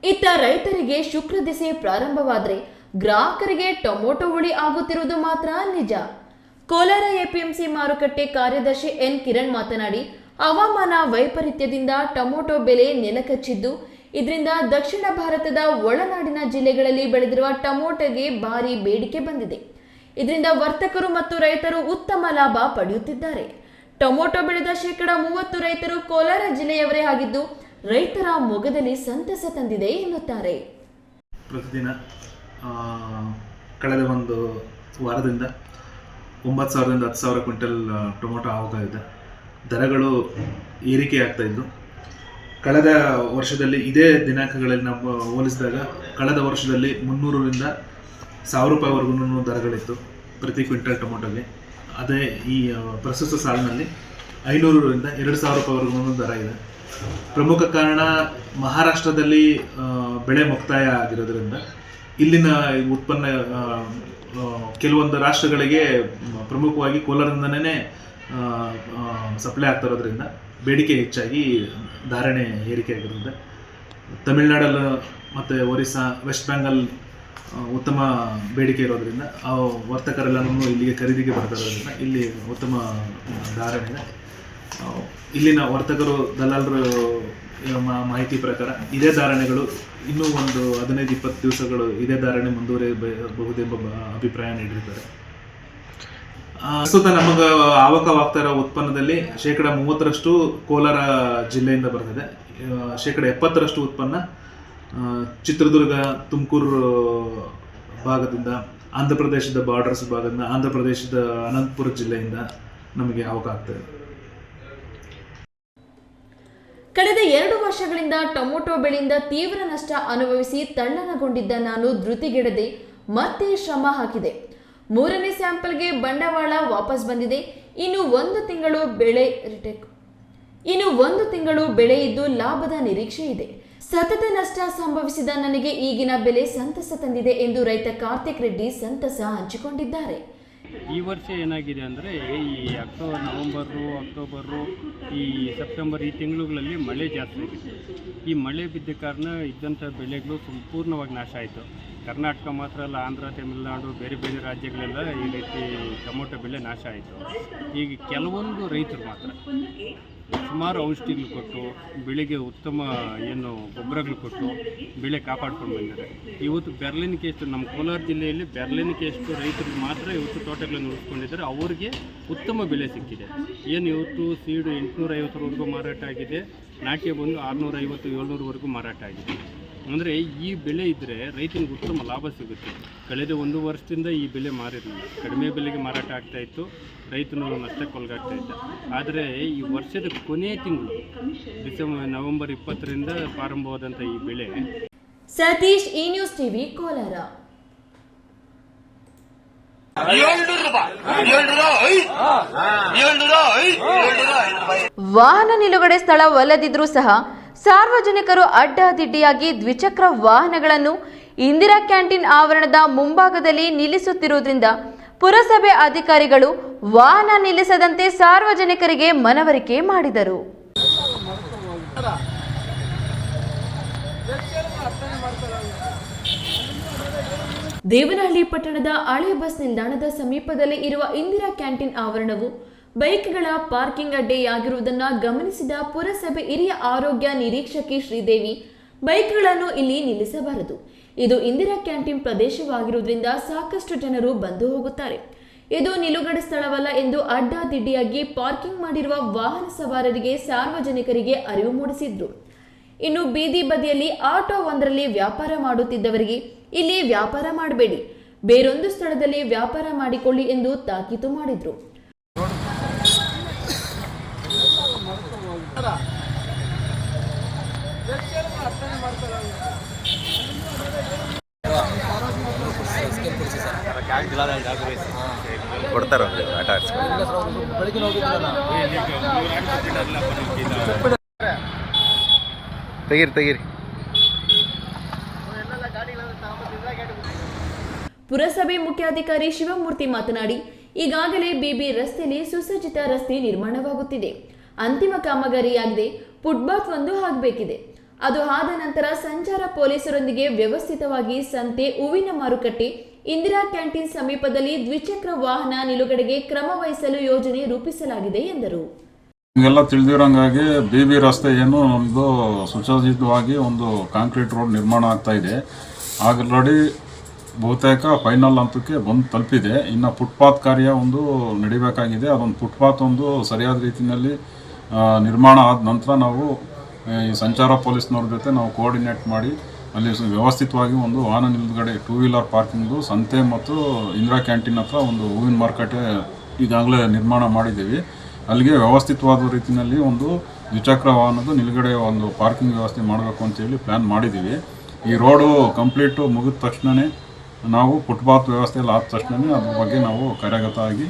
A: ಇತ್ತ ರೈತರಿಗೆ ಶುಕ್ರ ದೆಸೆ ಪ್ರಾರಂಭವಾದರೆ ಗ್ರಾಹಕರಿಗೆ ಟೊಮೊಟೊ ಹುಳಿ ಆಗುತ್ತಿರುವುದು ಮಾತ್ರ ನಿಜ. ಕೋಲಾರ ಎಪಿಎಂಸಿ ಮಾರುಕಟ್ಟೆ ಕಾರ್ಯದರ್ಶಿ ಎನ್ ಕಿರಣ್ ಮಾತನಾಡಿ, ಹವಾಮಾನ ವೈಪರೀತ್ಯದಿಂದ ಟೊಮೊಟೊ ಬೆಲೆ ನೆಲಕಚ್ಚಿದ್ದು ಇದರಿಂದ ದಕ್ಷಿಣ ಭಾರತದ ಒಳನಾಡಿನ ಜಿಲ್ಲೆಗಳಲ್ಲಿ ಬೆಳೆದಿರುವ ಟೊಮೊಟೊಗೆ ಭಾರಿ ಬೇಡಿಕೆ ಬಂದಿದೆ. ಇದರಿಂದ ವರ್ತಕರು ಮತ್ತು ರೈತರು ಉತ್ತಮ ಲಾಭ ಪಡೆಯುತ್ತಿದ್ದಾರೆ. ಟೊಮೊಟೊ ಬೆಳೆದ 30% ರೈತರು ಕೋಲಾರ ಜಿಲ್ಲೆಯವರೇ ಆಗಿದ್ದು ರೈತರ ಮೊಗದಲ್ಲಿ ಸಂತಸ ತಂದಿದೆ ಎನ್ನುತ್ತಾರೆ.
F: ಪ್ರತಿದಿನ ಕಳೆದ ಒಂದು ವಾರದಿಂದ 9,000ರಿಂದ 10,000 ಕ್ವಿಂಟಲ್ ಟೊಮೊಟೊ ಆವಕ ಇದೆ. ದರಗಳು ಏರಿಕೆಯಾಗ್ತಾ ಇದ್ದು ಕಳೆದ ವರ್ಷದಲ್ಲಿ ಇದೇ ದಿನಾಂಕಗಳಲ್ಲಿ ನಾವು ಹೋಲಿಸಿದಾಗ ಕಳೆದ ವರ್ಷದಲ್ಲಿ 300ರಿಂದ 1,000 ರೂಪಾಯಿವರೆಗೂ ದರಗಳಿತ್ತು ಪ್ರತಿ ಕ್ವಿಂಟಲ್ ಟೊಮೊಟೊಗೆ. ಅದೇ ಈ ಪ್ರಸ್ತುತ ಸಾಲಿನಲ್ಲಿ 500ರಿಂದ 2,000 ರೂಪಾಯಿವರೆಗೂ ದರ ಇದೆ. ಪ್ರಮುಖ ಕಾರಣ ಮಹಾರಾಷ್ಟ್ರದಲ್ಲಿ ಬೆಳೆ ಮುಕ್ತಾಯ ಆಗಿರೋದ್ರಿಂದ ಇಲ್ಲಿನ ಉತ್ಪನ್ನ ಕೆಲವೊಂದು ರಾಷ್ಟ್ರಗಳಿಗೆ ಪ್ರಮುಖವಾಗಿ ಕೋಲಾರದಿಂದನೇ ಸಪ್ಲೈ ಆಗ್ತಾ ಇರೋದ್ರಿಂದ ಬೇಡಿಕೆ ಹೆಚ್ಚಾಗಿ ಧಾರಣೆ ಏರಿಕೆ ಆಗಿರುತ್ತೆ. ತಮಿಳುನಾಡಲ್ಲಿ ಮತ್ತು ಒರಿಸ್ಸಾ, ವೆಸ್ಟ್ ಬೆಂಗಾಲ್ ಉತ್ತಮ ಬೇಡಿಕೆ ಇರೋದ್ರಿಂದ ಆ ವರ್ತಕರೆಲ್ಲನೂ ಇಲ್ಲಿಗೆ ಖರೀದಿಗೆ ಬರ್ತಾ ಇರೋದ್ರಿಂದ ಇಲ್ಲಿ ಉತ್ತಮ ಧಾರಣೆ ಇದೆ. ಇಲ್ಲಿನ ವರ್ತಕರು, ದಲ್ಲಾಳರು ಮಾಹಿತಿ ಪ್ರಕಾರ ಇದೇ ಧಾರಣೆಗಳು ಇನ್ನೂ ಒಂದು 15-20 ದಿವಸಗಳು ಇದೇ ಧಾರಣೆ ಮುಂದುವರಿಯಬಹುದೆಂಬ ಅಭಿಪ್ರಾಯ ನೀಡಿರ್ತಾರೆ. ಪ್ರಸ್ತುತ ನಮಗೆ ಆವಕವಾಗ್ತಾ ಇರೋ ಉತ್ಪನ್ನದಲ್ಲಿ 30% ಕೋಲಾರ ಜಿಲ್ಲೆಯಿಂದ ಬರ್ತದೆ. 70% ಉತ್ಪನ್ನ ಚಿತ್ರದುರ್ಗ, ತುಮಕೂರು ಭಾಗದಿಂದ, ಆಂಧ್ರ ಪ್ರದೇಶದ ಬಾರ್ಡರ್ಸ್ ಭಾಗದಿಂದ, ಆಂಧ್ರ ಪ್ರದೇಶದ ಅನಂತಪುರ ಜಿಲ್ಲೆಯಿಂದ ನಮಗೆ ಆವಕ ಆಗ್ತದೆ.
A: ಕಳೆದ 2 ವರ್ಷಗಳಿಂದ ಟೊಮೊಟೊ ಬೆಳೆಯಿಂದ ತೀವ್ರ ನಷ್ಟ ಅನುಭವಿಸಿ ತಲ್ಲಣಗೊಂಡಿದ್ದ ನಾನು ಧೃತಿಗೆಡದೆ ಮತ್ತೆ ಶ್ರಮ ಹಾಕಿದೆ. 3ನೇ ಸ್ಯಾಂಪಲ್ಗೆ ಬಂಡವಾಳ ವಾಪಸ್ ಬಂದಿದೆ. ಇನ್ನು ಒಂದು ತಿಂಗಳು ಬೆಳೆ ಇದ್ದು ಲಾಭದ ನಿರೀಕ್ಷೆ ಇದೆ. ಸತತ ನಷ್ಟ ಸಂಭವಿಸಿದ ನನಗೆ ಈಗಿನ ಬೆಲೆ ಸಂತಸ ತಂದಿದೆ ಎಂದು ರೈತ ಕಾರ್ತಿಕ್ ರೆಡ್ಡಿ ಸಂತಸ ಹಂಚಿಕೊಂಡಿದ್ದಾರೆ.
G: ಈ ವರ್ಷ ಏನಾಗಿದೆ ಅಂದರೆ ಈ ಅಕ್ಟೋಬರು, ಈ ಸೆಪ್ಟೆಂಬರ್ ಈ ತಿಂಗಳುಗಳಲ್ಲಿ ಮಳೆ ಜಾಸ್ತಿ ಆಗಿದೆ. ಈ ಮಳೆ ಬಿದ್ದ ಕಾರಣ ಇದ್ದಂಥ ಬೆಳೆಗಳು ಸಂಪೂರ್ಣವಾಗಿ ನಾಶ ಆಯಿತು. ಕರ್ನಾಟಕ ಮಾತ್ರ ಅಲ್ಲ, ಆಂಧ್ರ, ತಮಿಳುನಾಡು, ಬೇರೆ ಬೇರೆ ರಾಜ್ಯಗಳೆಲ್ಲ ಈ ರೀತಿ ಟೊಮೊಟೊ ಬೆಳೆ ನಾಶ ಆಯಿತು. ಈಗ ಕೆಲವೊಂದು ರೈತರು ಮಾತ್ರ ಸುಮಾರು ಔಷಧಿಗಳು ಕೊಟ್ಟು, ಬೆಳೆಗೆ ಉತ್ತಮ ಗೊಬ್ಬರಗಳು ಕೊಟ್ಟು ಬೆಳೆ ಕಾಪಾಡ್ಕೊಂಡು ಬಂದಿದ್ದಾರೆ. ಇವತ್ತು ಬೆರ್ಲಿನ್ಗೆ ಎಷ್ಟು ನಮ್ಮ ಕೋಲಾರ ಜಿಲ್ಲೆಯಲ್ಲಿ ಬೆರ್ಲಿನ್ಗೆ ಎಷ್ಟು ರೈತರಿಗೆ ಮಾತ್ರ ಇವತ್ತು ತೋಟಗಳನ್ನು ಉಳಿಸ್ಕೊಂಡಿದ್ದಾರೆ. ಅವರಿಗೆ ಉತ್ತಮ ಬೆಲೆ ಸಿಕ್ಕಿದೆ. ಇವತ್ತು ಸೀಡು 850ವರೆಗೂ ಮಾರಾಟ ಆಗಿದೆ, ನಾಟ್ಯ ಬಂದು 650-700ವರೆಗೂ ಮಾರಾಟ ಆಗಿದೆ. ಅಂದರೆ ಈ ಬೆಲೆ ಇದ್ದರೆ ರೈತನಿಗೆ ಉತ್ತಮ ಲಾಭ ಸಿಗುತ್ತೆ. ಕಳೆದ 1 ವರ್ಷದಿಂದ ಈ ಬೆಲೆ ಮಾರಿರಲಿಲ್ಲ, ಕಡಿಮೆ ಬೆಲೆಗೆ ಮಾರಾಟ ಆಗ್ತಾಯಿತ್ತು, ರೈತನು ನಷ್ಟಕ್ಕೊಳಗಾಗ್ತಾ ಇದ್ದ. ಆದರೆ ಈ ವರ್ಷದ ಕೊನೆಯ ತಿಂಗಳು ನವೆಂಬರ್ 20ರಿಂದ ಪ್ರಾರಂಭವಾದಂಥ ಈ ಬೆಳೆ.
A: ಸತೀಶ್, ಈ ನ್ಯೂಸ್ ಟಿವಿ, ಕೋಲಾರ. ವಾಹನ ನಿಲುಗಡೆ ಸ್ಥಳವಲ್ಲದಿದ್ರೂ ಸಹ ಸಾರ್ವಜನಿಕರು ಅಡ್ಡಾದಿಡ್ಡಿಯಾಗಿ ದ್ವಿಚಕ್ರ ವಾಹನಗಳನ್ನು ಇಂದಿರಾ ಕ್ಯಾಂಟೀನ್ ಆವರಣದ ಮುಂಭಾಗದಲ್ಲಿ ನಿಲ್ಲಿಸುತ್ತಿರುವುದರಿಂದ ಪುರಸಭೆ ಅಧಿಕಾರಿಗಳು ವಾಹನ ನಿಲ್ಲಿಸದಂತೆ ಸಾರ್ವಜನಿಕರಿಗೆ ಮನವರಿಕೆ ಮಾಡಿದರು. ದೇವನಹಳ್ಳಿ ಪಟ್ಟಣದ ಹಳೆ ಬಸ್ ನಿಲ್ದಾಣದ ಸಮೀಪದಲ್ಲಿ ಇರುವ ಇಂದಿರಾ ಕ್ಯಾಂಟೀನ್ ಆವರಣವು ಬೈಕ್ಗಳ ಪಾರ್ಕಿಂಗ್ ಅಡ್ಡೆಯಾಗಿರುವುದನ್ನು ಗಮನಿಸಿದ ಪುರಸಭೆ ಹಿರಿಯ ಆರೋಗ್ಯ ನಿರೀಕ್ಷಕಿ ಶ್ರೀದೇವಿ, ಬೈಕ್ಗಳನ್ನು ಇಲ್ಲಿ ನಿಲ್ಲಿಸಬಾರದು, ಇದು ಇಂದಿರಾ ಕ್ಯಾಂಟೀನ್ ಪ್ರದೇಶವಾಗಿರುವುದರಿಂದ ಸಾಕಷ್ಟು ಜನರು ಬಂದು ಹೋಗುತ್ತಾರೆ, ಇದು ನಿಲುಗಡೆ ಸ್ಥಳವಲ್ಲ ಎಂದು ಅಡ್ಡಾದಿಡ್ಡಿಯಾಗಿ ಪಾರ್ಕಿಂಗ್ ಮಾಡಿರುವ ವಾಹನ ಸವಾರರಿಗೆ, ಸಾರ್ವಜನಿಕರಿಗೆ ಅರಿವು ಮೂಡಿಸಿದ್ರು. ಇನ್ನು ಬೀದಿ ಬದಿಯಲ್ಲಿ ಆಟೋ ಒಂದರಲ್ಲಿ ವ್ಯಾಪಾರ ಮಾಡುತ್ತಿದ್ದವರಿಗೆ ಇಲ್ಲಿ ವ್ಯಾಪಾರ ಮಾಡಬೇಡಿ, ಬೇರೊಂದು ಸ್ಥಳದಲ್ಲಿ ವ್ಯಾಪಾರ ಮಾಡಿಕೊಳ್ಳಿ ಎಂದು ತಾಕೀತು ಮಾಡಿದ್ರು.
H: ತೆಗೀರಿ.
A: ಪುರಸಭೆ ಮುಖ್ಯಾಧಿಕಾರಿ ಶಿವಮೂರ್ತಿ ಮಾತನಾಡಿ, ಈಗಾಗಲೇ ಬಿಬಿ ರಸ್ತೆಯಲ್ಲಿ ಸುಸಜ್ಜಿತ ರಸ್ತೆ ನಿರ್ಮಾಣವಾಗುತ್ತಿದೆ, ಅಂತಿಮ ಕಾಮಗಾರಿಯಾಗಿದೆ, ಫುಟ್ಪಾತ್ ಒಂದು ಆಗಬೇಕಿದೆ. ಅದು ಆದ ನಂತರ ಸಂಚಾರ ಪೊಲೀಸರೊಂದಿಗೆ ವ್ಯವಸ್ಥಿತವಾಗಿ ಸಂತೆ, ಹೂವಿನ ಮಾರುಕಟ್ಟೆ, ಇಂದಿರಾ ಕ್ಯಾಂಟೀನ್ ಸಮೀಪದಲ್ಲಿ ದ್ವಿಚಕ್ರ ವಾಹನ ನಿಲುಗಡೆಗೆ ಕ್ರಮ ವಹಿಸಲು ಯೋಜನೆ ರೂಪಿಸಲಾಗಿದೆ ಎಂದರು.
I: ನಿಮಗೆಲ್ಲ ತಿಳಿದಿರೋಂಗಾಗಿ ಬಿಬಿ ರಸ್ತೆ ಏನು ಒಂದು ಸುಸಜ್ಜಿತವಾಗಿ ಒಂದು ಕಾಂಕ್ರೀಟ್ ರೋಡ್ ನಿರ್ಮಾಣ ಆಗ್ತಾ ಇದೆ. ಆಲ್ರೆಡಿ ಬಹುತೇಕ ಫೈನಲ್ ಹಂತಕ್ಕೆ ಬಂದು ತಲುಪಿದೆ. ಇನ್ನು ಫುಟ್ಪಾತ್ ಕಾರ್ಯ ಒಂದು ನಡಿಬೇಕಾಗಿದೆ. ಅದೊಂದು ಫುಟ್ಪಾತ್ ಒಂದು ಸರಿಯಾದ ರೀತಿಯಲ್ಲಿ ನಿರ್ಮಾಣ ಆದ ನಂತರ ನಾವು ಈ ಸಂಚಾರ ಪೊಲೀಸ್ನವ್ರ ಜೊತೆ ನಾವು ಕೋಆರ್ಡಿನೇಟ್ ಮಾಡಿ ಅಲ್ಲಿ ವ್ಯವಸ್ಥಿತವಾಗಿ ಒಂದು ವಾಹನ ನಿಲುಗಡೆ, 2 ವೀಲರ್ ಪಾರ್ಕಿಂಗು, ಸಂತೆ ಮತ್ತು ಇಂದಿರಾ ಕ್ಯಾಂಟೀನ್ ಹತ್ರ ಒಂದು ಹೂವಿನ ಮಾರುಕಟ್ಟೆ ಈಗಾಗಲೇ ನಿರ್ಮಾಣ ಮಾಡಿದ್ದೀವಿ. ಅಲ್ಲಿಗೆ ವ್ಯವಸ್ಥಿತವಾದ ರೀತಿಯಲ್ಲಿ ಒಂದು ದ್ವಿಚಕ್ರ ವಾಹನದ ನಿಲುಗಡೆ ಒಂದು ಪಾರ್ಕಿಂಗ್ ವ್ಯವಸ್ಥೆ ಮಾಡಬೇಕು ಅಂತೇಳಿ ಪ್ಲ್ಯಾನ್ ಮಾಡಿದ್ದೀವಿ. ಈ ರೋಡು ಕಂಪ್ಲೀಟು ಮುಗಿದ ತಕ್ಷಣವೇ ನಾವು ಫುಟ್ಪಾತ್ ವ್ಯವಸ್ಥೆಯಲ್ಲಿ ಆದ ತಕ್ಷಣವೇ ಅದ್ರ ಬಗ್ಗೆ ನಾವು ಕಾರ್ಯಗತ ಆಗಿ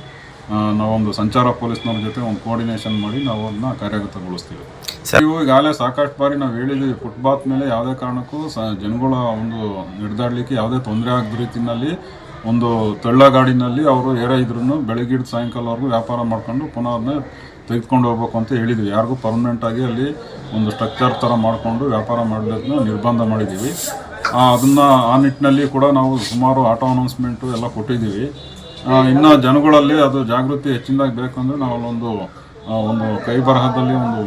I: ನಾವೊಂದು ಸಂಚಾರ ಪೊಲೀಸ್ನವ್ರ ಜೊತೆ ಒಂದು ಕೋಆರ್ಡಿನೇಷನ್ ಮಾಡಿ ನಾವು ಅದನ್ನ ಕಾರ್ಯಗತಗೊಳಿಸ್ತೀವಿ. ನೀವು ಈಗಾಗಲೇ ಸಾಕಷ್ಟು ಬಾರಿ ನಾವು ಹೇಳಿದ್ದೀವಿ, ಫುಟ್ಪಾತ್ ಮೇಲೆ ಯಾವುದೇ ಕಾರಣಕ್ಕೂ ಜನಗಳ ಒಂದು ನಡೆದಾಡಲಿಕ್ಕೆ ಯಾವುದೇ ತೊಂದರೆ ಆಗದ ರೀತಿಯಲ್ಲಿ ಒಂದು ತಳ್ಳಗಾಡಿನಲ್ಲಿ ಅವರು ಏರೇ ಇದ್ರೂ ಬೆಳಗ್ಗೆ ಸಾಯಂಕಾಲವರೆಗೂ ವ್ಯಾಪಾರ ಮಾಡ್ಕೊಂಡು ಪುನಃ ಅದನ್ನ ತೆಗೆದುಕೊಂಡು ಹೋಗ್ಬೇಕು ಅಂತ ಹೇಳಿದ್ವಿ. ಯಾರಿಗೂ ಪರ್ಮನೆಂಟಾಗಿ ಅಲ್ಲಿ ಒಂದು ಸ್ಟ್ರಕ್ಚರ್ ಥರ ಮಾಡಿಕೊಂಡು ವ್ಯಾಪಾರ ಮಾಡೋದನ್ನ ನಿರ್ಬಂಧ ಮಾಡಿದ್ದೀವಿ. ಅದನ್ನು ಆ ನಿಟ್ಟಿನಲ್ಲಿ ಕೂಡ ನಾವು ಸುಮಾರು ಆಟೋ ಅನೌನ್ಸ್ಮೆಂಟು ಎಲ್ಲ ಕೊಟ್ಟಿದ್ದೀವಿ. ಇನ್ನು ಜನಗಳಲ್ಲಿ ಅದು ಜಾಗೃತಿ ಹೆಚ್ಚಿನದಾಗಿ ಬೇಕಂದರೆ ನಾವು ಒಂದು ಕೈ ಬರಹದಲ್ಲಿ ಒಂದು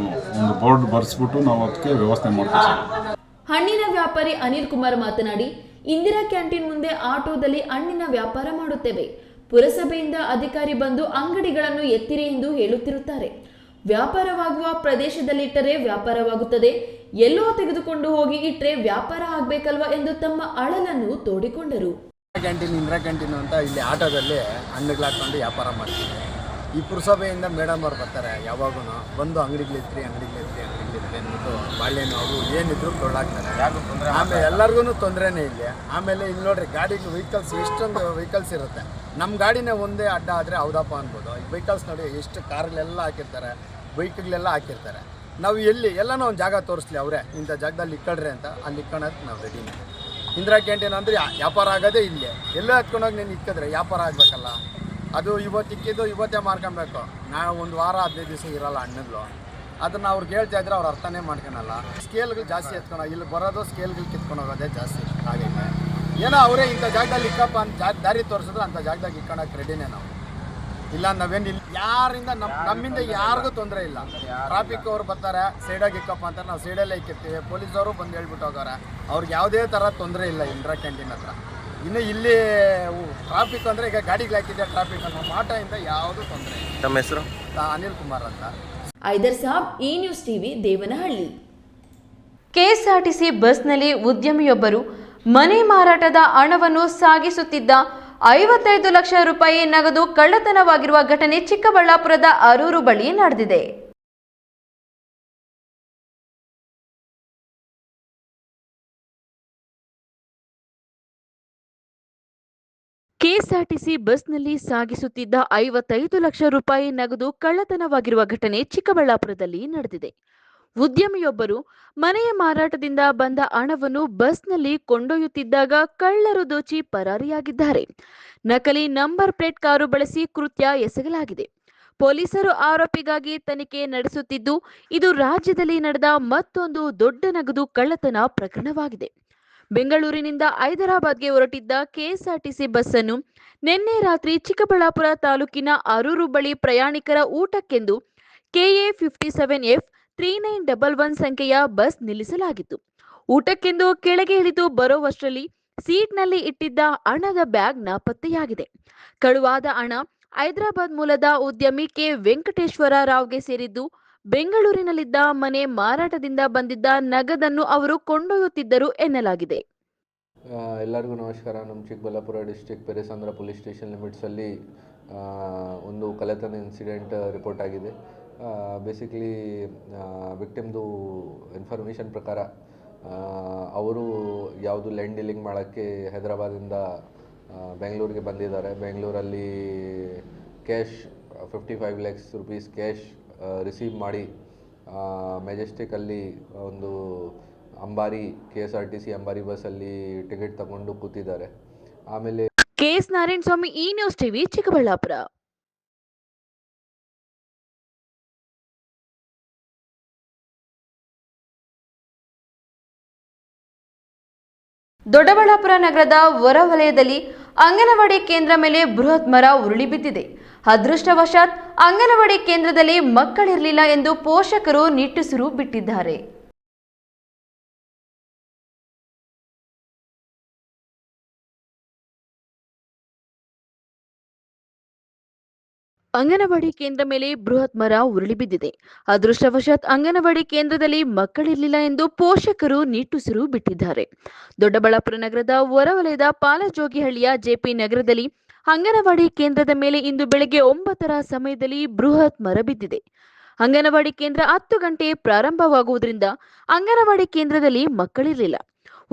I: ಬೋರ್ಡ್ ಬರೆಸ್ಬಿಟ್ಟು ನಾವು ಅದಕ್ಕೆ ವ್ಯವಸ್ಥೆ ಮಾಡ್ತೀವಿ.
A: ಹಣ್ಣಿನ ವ್ಯಾಪಾರಿ ಅನಿಲ್ ಕುಮಾರ್ ಮಾತನಾಡಿ, ಇಂದಿರಾ ಕ್ಯಾಂಟೀನ್ ಮುಂದೆ ಆಟೋದಲ್ಲಿ ಹಣ್ಣಿನ ವ್ಯಾಪಾರ ಮಾಡುತ್ತೇವೆ. ಪುರಸಭೆಯಿಂದ ಅಧಿಕಾರಿ ಬಂದು ಅಂಗಡಿಗಳನ್ನು ಎತ್ತಿರಿ ಎಂದು ಹೇಳುತ್ತಿರುತ್ತಾರೆ. ವ್ಯಾಪಾರವಾಗುವ ಪ್ರದೇಶದಲ್ಲಿಟ್ಟರೆ ವ್ಯಾಪಾರವಾಗುತ್ತದೆ, ಎಲ್ಲೋ ತೆಗೆದುಕೊಂಡು ಹೋಗಿ ಇಟ್ಟರೆ ವ್ಯಾಪಾರ ಆಗಬೇಕಲ್ವಾ ಎಂದು ತಮ್ಮ ಅಳಲನ್ನು ತೋಡಿಕೊಂಡರು.
B: ಕ್ಯಾಂಟೀನ್ ಇಂದಿರಾ ಕ್ಯಾಂಟೀನ್ ಅಂತ ಇಲ್ಲಿ ಆಟೋದಲ್ಲಿ ಹಣ್ಣುಗಳು ಹಾಕೊಂಡು ವ್ಯಾಪಾರ ಮಾಡ್ತೀವಿ. ಈ ಪುರಸಭೆಯಿಂದ ಮೇಡಮ್ ಅವ್ರು ಬರ್ತಾರೆ, ಯಾವಾಗೂ ಬಂದು ಅಂಗಡಿಗಳಿತ್ರಿ ಅಂದ್ಬಿಟ್ಟು ಬಾಳೆಹಣ್ಣು ಅವು ಏನಿದ್ರು ಕೊಳ್ಳಾಕ್ತಾರೆ. ಆಮೇಲೆ ಎಲ್ಲರಿಗೂ ತೊಂದರೆನೇ ಇಲ್ಲಿ. ಆಮೇಲೆ ಇಲ್ಲಿ ನೋಡ್ರಿ, ಗಾಡಿಗಳು ವೆಹಿಕಲ್ಸ್ ಎಷ್ಟೊಂದು ವೆಹಿಕಲ್ಸ್ ಇರುತ್ತೆ. ನಮ್ಮ ಗಾಡಿನೇ ಒಂದೇ ಅಡ್ಡ ಆದರೆ ಹೌದಪ್ಪ ಅನ್ಬೋದು. ಈ ವೆಹಿಕಲ್ಸ್ ನೋಡಿ ಎಷ್ಟು ಕಾರ್ಗಳೆಲ್ಲ ಹಾಕಿರ್ತಾರೆ, ಬೈಕ್ಗಳೆಲ್ಲ ಹಾಕಿರ್ತಾರೆ. ನಾವು ಎಲ್ಲನೂ ಒಂದು ಜಾಗ ತೋರಿಸ್ಲಿ, ಅವರೇ ಇಂಥ ಜಾಗದಲ್ಲಿ ಇಕ್ಕಳ್ರಿ ಅಂತ ಅಲ್ಲಿ ಇಕ್ಕೊಳಕ್ಕೆ ನಾವು ರೆಡಿನೇ. ಇಂದಿರಾ ಕ್ಯಾಂಟೀನ್ ಅಂದರೆ ವ್ಯಾಪಾರ ಆಗೋದೇ ಇಲ್ಲೇ. ಎಲ್ಲೋ ಎತ್ಕೊಂಡೋಗಿ ನೀನು ಇಕ್ಕಿದ್ರೆ ವ್ಯಾಪಾರ ಆಗಬೇಕಲ್ಲ. ಅದು ಇವತ್ತಿಕ್ಕಿದ್ದು ಇವತ್ತೇ ಮಾರ್ಕೊಬೇಕು. ನಾವು ಒಂದು ವಾರ 15 ದಿವಸ ಇರೋಲ್ಲ ಹಣ್ಣುಗಳು. ಅದನ್ನು ಅವ್ರಿಗೆ ಹೇಳ್ತಾ ಇದ್ರೆ ಅವ್ರು ಅರ್ಥನೇ ಮಾಡ್ಕೊಳಲ್ಲ. ಸ್ಕೇಲ್ಗಳು ಜಾಸ್ತಿ ಎತ್ಕೊಂಡು ಇಲ್ಲಿ ಬರೋದು, ಸ್ಕೇಲ್ಗಳು ಕಿತ್ಕೊಂಡು ಹೋಗೋದೇ ಜಾಸ್ತಿ ಆಗೈತೆ. ಏನೋ ಅವರೇ ಇಂಥ ಜಾಗದಲ್ಲಿ ಇಕ್ಕಪ್ಪ ಅಂತ ದಾರಿ ತೋರಿಸಿದ್ರು ಅಂಥ ಜಾಗದಾಗ ಇಕ್ಕೊಳಕ್ಕೆ ರೆಡಿನೇ ನಾವು. ಇಲ್ಲ ನಾವೇನಿಲ್ಲ, ಯಾರಿಂದ ನಮ್ಮಿಂದ ಯಾರಿಗೂ ತೊಂದರೆ ಇಲ್ಲ. ಟ್ರಾಫಿಕ್ ಅವರು ಬರ್ತಾರೆ, ಸೈಡಾಗಿ ಇಕ್ಕಪ್ಪ ಅಂತಾರೆ, ನಾವು ಸೈಡಲ್ಲೇ ಇಕ್ಕಿರ್ತೀವಿ. ಪೊಲೀಸವರು ಬಂದು ಹೇಳ್ಬಿಟ್ಟು ಹೋಗೋರೆ, ಅವ್ರಿಗೆ ಯಾವುದೇ ಥರ ತೊಂದರೆ ಇಲ್ಲ ಇಂದಿರಾ ಕ್ಯಾಂಟೀನ್ ಹತ್ರ. ಇನ್ನು ಇಲ್ಲಿ ಟ್ರಾಫಿಕ್ ಅಂದರೆ ಈಗ ಗಾಡಿಗಳು ಹಾಕಿದ್ದೆ ಟ್ರಾಫಿಕ್ ಅನ್ನೋ ಮಾಟದಿಂದ ಯಾವುದೂ ತೊಂದರೆ ಇಲ್ಲ.
H: ನಮ್ಮ ಹೆಸರು
B: ಅನಿಲ್ ಕುಮಾರ್ ಅಂತ.
A: ಐದರ್ ಸಾಬ್, ಈ ನ್ಯೂಸ್ ಟಿವಿ, ದೇವನಹಳ್ಳಿ. ಕೆಎಸ್ಆರ್ಟಿಸಿ ಬಸ್ನಲ್ಲಿ ಉದ್ಯಮಿಯೊಬ್ಬರು ಮನೆ ಮಾರಾಟದ ಹಣವನ್ನು ಸಾಗಿಸುತ್ತಿದ್ದ 55 ಲಕ್ಷ ರೂಪಾಯಿ ನಗದು ಕಳ್ಳತನವಾಗಿರುವ ಘಟನೆ ಚಿಕ್ಕಬಳ್ಳಾಪುರದ ಅರೂರು ಬಳಿ ನಡೆದಿದೆ. ಕೆಎಸ್ಆರ್ಟಿಸಿ ಬಸ್ನಲ್ಲಿ ಸಾಗಿಸುತ್ತಿದ್ದ 55 ಲಕ್ಷ ರೂಪಾಯಿ ನಗದು ಕಳ್ಳತನವಾಗಿರುವ ಘಟನೆ ಚಿಕ್ಕಬಳ್ಳಾಪುರದಲ್ಲಿ ನಡೆದಿದೆ. ಉದ್ಯಮಿಯೊಬ್ಬರು ಮನೆಯ ಮಾರಾಟದಿಂದ ಬಂದ ಹಣವನ್ನು ಬಸ್ನಲ್ಲಿ ಕೊಂಡೊಯ್ಯುತ್ತಿದ್ದಾಗ ಕಳ್ಳರು ದೋಚಿ ಪರಾರಿಯಾಗಿದ್ದಾರೆ. ನಕಲಿ ನಂಬರ್ ಪ್ಲೇಟ್ ಕಾರು ಬಳಸಿ ಕೃತ್ಯ ಎಸಗಲಾಗಿದೆ. ಪೊಲೀಸರು ಆರೋಪಿಗಾಗಿ ತನಿಖೆ ನಡೆಸುತ್ತಿದ್ದು, ಇದು ರಾಜ್ಯದಲ್ಲಿ ನಡೆದ ಮತ್ತೊಂದು ದೊಡ್ಡ ನಗದು ಕಳ್ಳತನ ಪ್ರಕರಣವಾಗಿದೆ. ಬೆಂಗಳೂರಿನಿಂದ ಹೈದರಾಬಾದ್ಗೆ ಹೊರಟಿದ್ದ ಕೆಎಸ್ಆರ್ಟಿಸಿ ಬಸ್ ಅನ್ನು ನಿನ್ನೆ ರಾತ್ರಿ ಚಿಕ್ಕಬಳ್ಳಾಪುರ ತಾಲೂಕಿನ ಅರೂರು ಬಳಿ ಪ್ರಯಾಣಿಕರ ಊಟಕ್ಕೆಂದು KA 57F 3911 ಸಂಖ್ಯೆಯ ಬಸ್ ನಿಲ್ಲಿಸಲಾಗಿತ್ತು. ಊಟಕ್ಕೆಂದು ಕೆಳಗೆ ಇಳಿದು ಬರೋವಷ್ಟರಲ್ಲಿ ಸೀಟ್ನಲ್ಲಿ ಇಟ್ಟಿದ್ದ ಹಣದ ಬ್ಯಾಗ್ ನಾಪತ್ತೆಯಾಗಿದೆ. ಕಳುವಾದ ಹಣ ಹೈದರಾಬಾದ್ ಮೂಲದ ಉದ್ಯಮಿ ಕೆ ವೆಂಕಟೇಶ್ವರ ರಾವ್ಗೆ ಸೇರಿದ್ದು, ಬೆಂಗಳೂರಿನಲ್ಲಿದ್ದ ಮನೆ ಮಾರಾಟದಿಂದ ಬಂದಿದ್ದ ನಗದನ್ನು ಅವರು ಕೊಂಡೊಯ್ಯುತ್ತಿದ್ದರು ಎನ್ನಲಾಗಿದೆ.
J: ಎಲ್ಲರಿಗೂ ನಮಸ್ಕಾರ. ನಮ್ಮ Chikkaballapur district Peresandra police station ಲಿಮಿಟ್ಸಲ್ಲಿ ಒಂದು ಕಳ್ಳತನ ಇನ್ಸಿಡೆಂಟ್ ರಿಪೋರ್ಟ್ ಆಗಿದೆ. ಬೇಸಿಕಲಿ ವಿಕ್ಟಿಮ್ದು ಇನ್ಫಾರ್ಮೇಷನ್ ಪ್ರಕಾರ ಅವರು ಯಾವುದು ಲ್ಯಾಂಡ್ ಡೀಲಿಂಗ್ ಮಾಡೋಕ್ಕೆ ಹೈದರಾಬಾದಿಂದ ಬೆಂಗಳೂರಿಗೆ ಬಂದಿದ್ದಾರೆ. ಬೆಂಗಳೂರಲ್ಲಿ cash 55 lakhs rupees cash receive ಮಾಡಿ ಮೆಜೆಸ್ಟಿಕಲ್ಲಿ ಒಂದು ಅಂಬಾರಿ KSRTC ಅಂಬಾರಿ ಬಸ್ಸಲ್ಲಿ ಟಿಕೆಟ್ ತಗೊಂಡು ಕೂತಿದ್ದಾರೆ. ಆಮೇಲೆ
A: KS ನಾರಾಯಣ ಸ್ವಾಮಿ, ಈ ನ್ಯೂಸ್ ಟಿವಿ, ಚಿಕ್ಕಬಳ್ಳಾಪುರ. ದೊಡ್ಡಬಳ್ಳಾಪುರ ನಗರದ ಹೊರವಲಯದಲ್ಲಿ ಅಂಗನವಾಡಿ ಕೇಂದ್ರ ಮೇಲೆ ಬೃಹತ್ ಮರ ಉರುಳಿ ಬಿದ್ದಿದೆ. ಅದೃಷ್ಟವಶಾತ್ ಅಂಗನವಾಡಿ ಕೇಂದ್ರದಲ್ಲಿ ಮಕ್ಕಳಿರಲಿಲ್ಲ ಎಂದು ಪೋಷಕರು ನಿಟ್ಟುಸಿರು ಬಿಟ್ಟಿದ್ದಾರೆ. ಅಂಗನವಾಡಿ ಕೇಂದ್ರ ಮೇಲೆ ಬೃಹತ್ ಮರ ಉರುಳಿ ಬಿದ್ದಿದೆ. ಅದೃಷ್ಟವಶಾತ್ ಅಂಗನವಾಡಿ ಕೇಂದ್ರದಲ್ಲಿ ಮಕ್ಕಳಿರಲಿಲ್ಲ ಎಂದು ಪೋಷಕರು ನಿಟ್ಟುಸಿರು ಬಿಟ್ಟಿದ್ದಾರೆ. ದೊಡ್ಡಬಳ್ಳಾಪುರ ನಗರದ ಹೊರವಲಯದ ಪಾಲಜೋಗಿಹಳ್ಳಿಯ JP ನಗರದಲ್ಲಿ ಅಂಗನವಾಡಿ ಕೇಂದ್ರದ ಮೇಲೆ ಇಂದು ಬೆಳಗ್ಗೆ 9ರ ಸಮಯದಲ್ಲಿ ಬೃಹತ್ ಮರ ಬಿದ್ದಿದೆ. ಅಂಗನವಾಡಿ ಕೇಂದ್ರ 10 ಗಂಟೆ ಪ್ರಾರಂಭವಾಗುವುದರಿಂದ ಅಂಗನವಾಡಿ ಕೇಂದ್ರದಲ್ಲಿ ಮಕ್ಕಳಿರಲಿಲ್ಲ.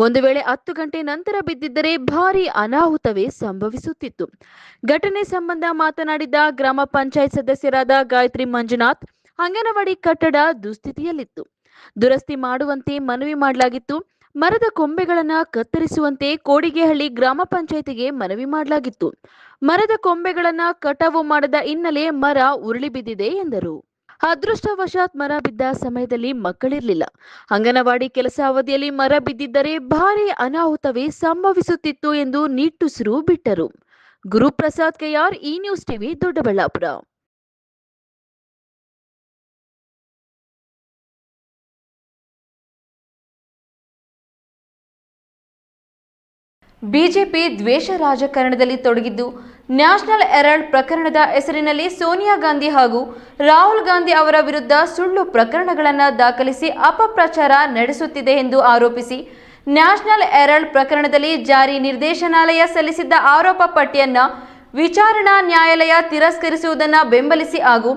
A: ಒಂದು ವೇಳೆ 10 ಗಂಟೆ ನಂತರ ಬಿದ್ದಿದ್ದರೆ ಭಾರೀ ಅನಾಹುತವೇ ಸಂಭವಿಸುತ್ತಿತ್ತು. ಘಟನೆ ಸಂಬಂಧ ಮಾತನಾಡಿದ ಗ್ರಾಮ ಪಂಚಾಯತ್ ಸದಸ್ಯರಾದ ಗಾಯತ್ರಿ ಮಂಜುನಾಥ್, ಅಂಗನವಾಡಿ ಕಟ್ಟಡ ದುಸ್ಥಿತಿಯಲ್ಲಿತ್ತು, ದುರಸ್ತಿ ಮಾಡುವಂತೆ ಮನವಿ ಮಾಡಲಾಗಿತ್ತು. ಮರದ ಕೊಂಬೆಗಳನ್ನು ಕತ್ತರಿಸುವಂತೆ ಕೋಡಿಗೆಹಳ್ಳಿ ಗ್ರಾಮ ಪಂಚಾಯಿತಿಗೆ ಮನವಿ ಮಾಡಲಾಗಿತ್ತು. ಮರದ ಕೊಂಬೆಗಳನ್ನು ಕಟಾವು ಮಾಡದ ಹಿನ್ನೆಲೆ ಮರ ಉರುಳಿ ಬಿದ್ದಿದೆ ಎಂದರು. ಅದೃಷ್ಟವಶಾತ್ ಮರ ಬಿದ್ದ ಸಮಯದಲ್ಲಿ ಮಕ್ಕಳಿರಲಿಲ್ಲ. ಅಂಗನವಾಡಿ ಕೆಲಸ ಅವಧಿಯಲ್ಲಿ ಮರ ಬಿದ್ದಿದ್ದರೆ ಭಾರೀ ಅನಾಹುತವೇ ಸಂಭವಿಸುತ್ತಿತ್ತು ಎಂದು ನಿಟ್ಟುಸಿರು ಬಿಟ್ಟರು. ಗುರುಪ್ರಸಾದ್ ಕೆಆರ್, ಈ ನ್ಯೂಸ್ ಟಿವಿ, ದೊಡ್ಡಬಳ್ಳಾಪುರ. ಬಿಜೆಪಿ ದ್ವೇಷ ರಾಜಕಾರಣದಲ್ಲಿ ತೊಡಗಿದ್ದು, ನ್ಯಾಷನಲ್ ಹೆರಾಲ್ಡ್ ಪ್ರಕರಣದ ಹೆಸರಿನಲ್ಲಿ ಸೋನಿಯಾ ಗಾಂಧಿ ಹಾಗೂ ರಾಹುಲ್ ಗಾಂಧಿ ಅವರ ವಿರುದ್ಧ ಸುಳ್ಳು ಪ್ರಕರಣಗಳನ್ನು ದಾಖಲಿಸಿ ಅಪಪ್ರಚಾರ ನಡೆಸುತ್ತಿದೆ ಎಂದು ಆರೋಪಿಸಿ ನ್ಯಾಷನಲ್ ಹೆರಾಲ್ಡ್ ಪ್ರಕರಣದಲ್ಲಿ ಜಾರಿ ನಿರ್ದೇಶನಾಲಯ ಸಲ್ಲಿಸಿದ್ದ ಆರೋಪ ಪಟ್ಟಿಯನ್ನು ವಿಚಾರಣಾ ನ್ಯಾಯಾಲಯ ತಿರಸ್ಕರಿಸುವುದನ್ನು ಬೆಂಬಲಿಸಿ ಹಾಗೂ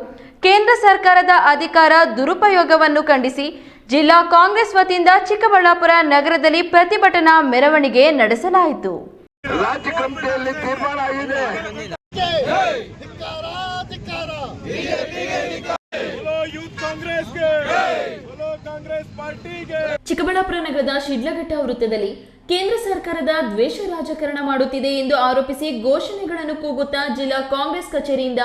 A: ಕೇಂದ್ರ ಸರ್ಕಾರದ ಅಧಿಕಾರ ದುರುಪಯೋಗವನ್ನು ಖಂಡಿಸಿ ಜಿಲ್ಲಾ ಕಾಂಗ್ರೆಸ್ ವತಿಯಿಂದ ಚಿಕ್ಕಬಳ್ಳಾಪುರ ನಗರದಲ್ಲಿ ಪ್ರತಿಭಟನಾ ಮೆರವಣಿಗೆ ನಡೆಸಲಾಯಿತು.
H: ರಾಜ್ಯ ಕಮಿಟಿಯಲ್ಲಿ ತೀರ್ಮಾನ ಆಗಿದೆ.
A: ಚಿಕ್ಕಬಳ್ಳಾಪುರ ನಗರದ ಶಿಡ್ಲಘಟ್ಟ ವೃತ್ತದಲ್ಲಿ ಕೇಂದ್ರ ಸರ್ಕಾರದ ದ್ವೇಷ ರಾಜಕಾರಣ ಮಾಡುತ್ತಿದೆ ಎಂದು ಆರೋಪಿಸಿ ಘೋಷಣೆಗಳನ್ನು ಕೂಗುತ್ತಾ ಜಿಲ್ಲಾ ಕಾಂಗ್ರೆಸ್ ಕಚೇರಿಯಿಂದ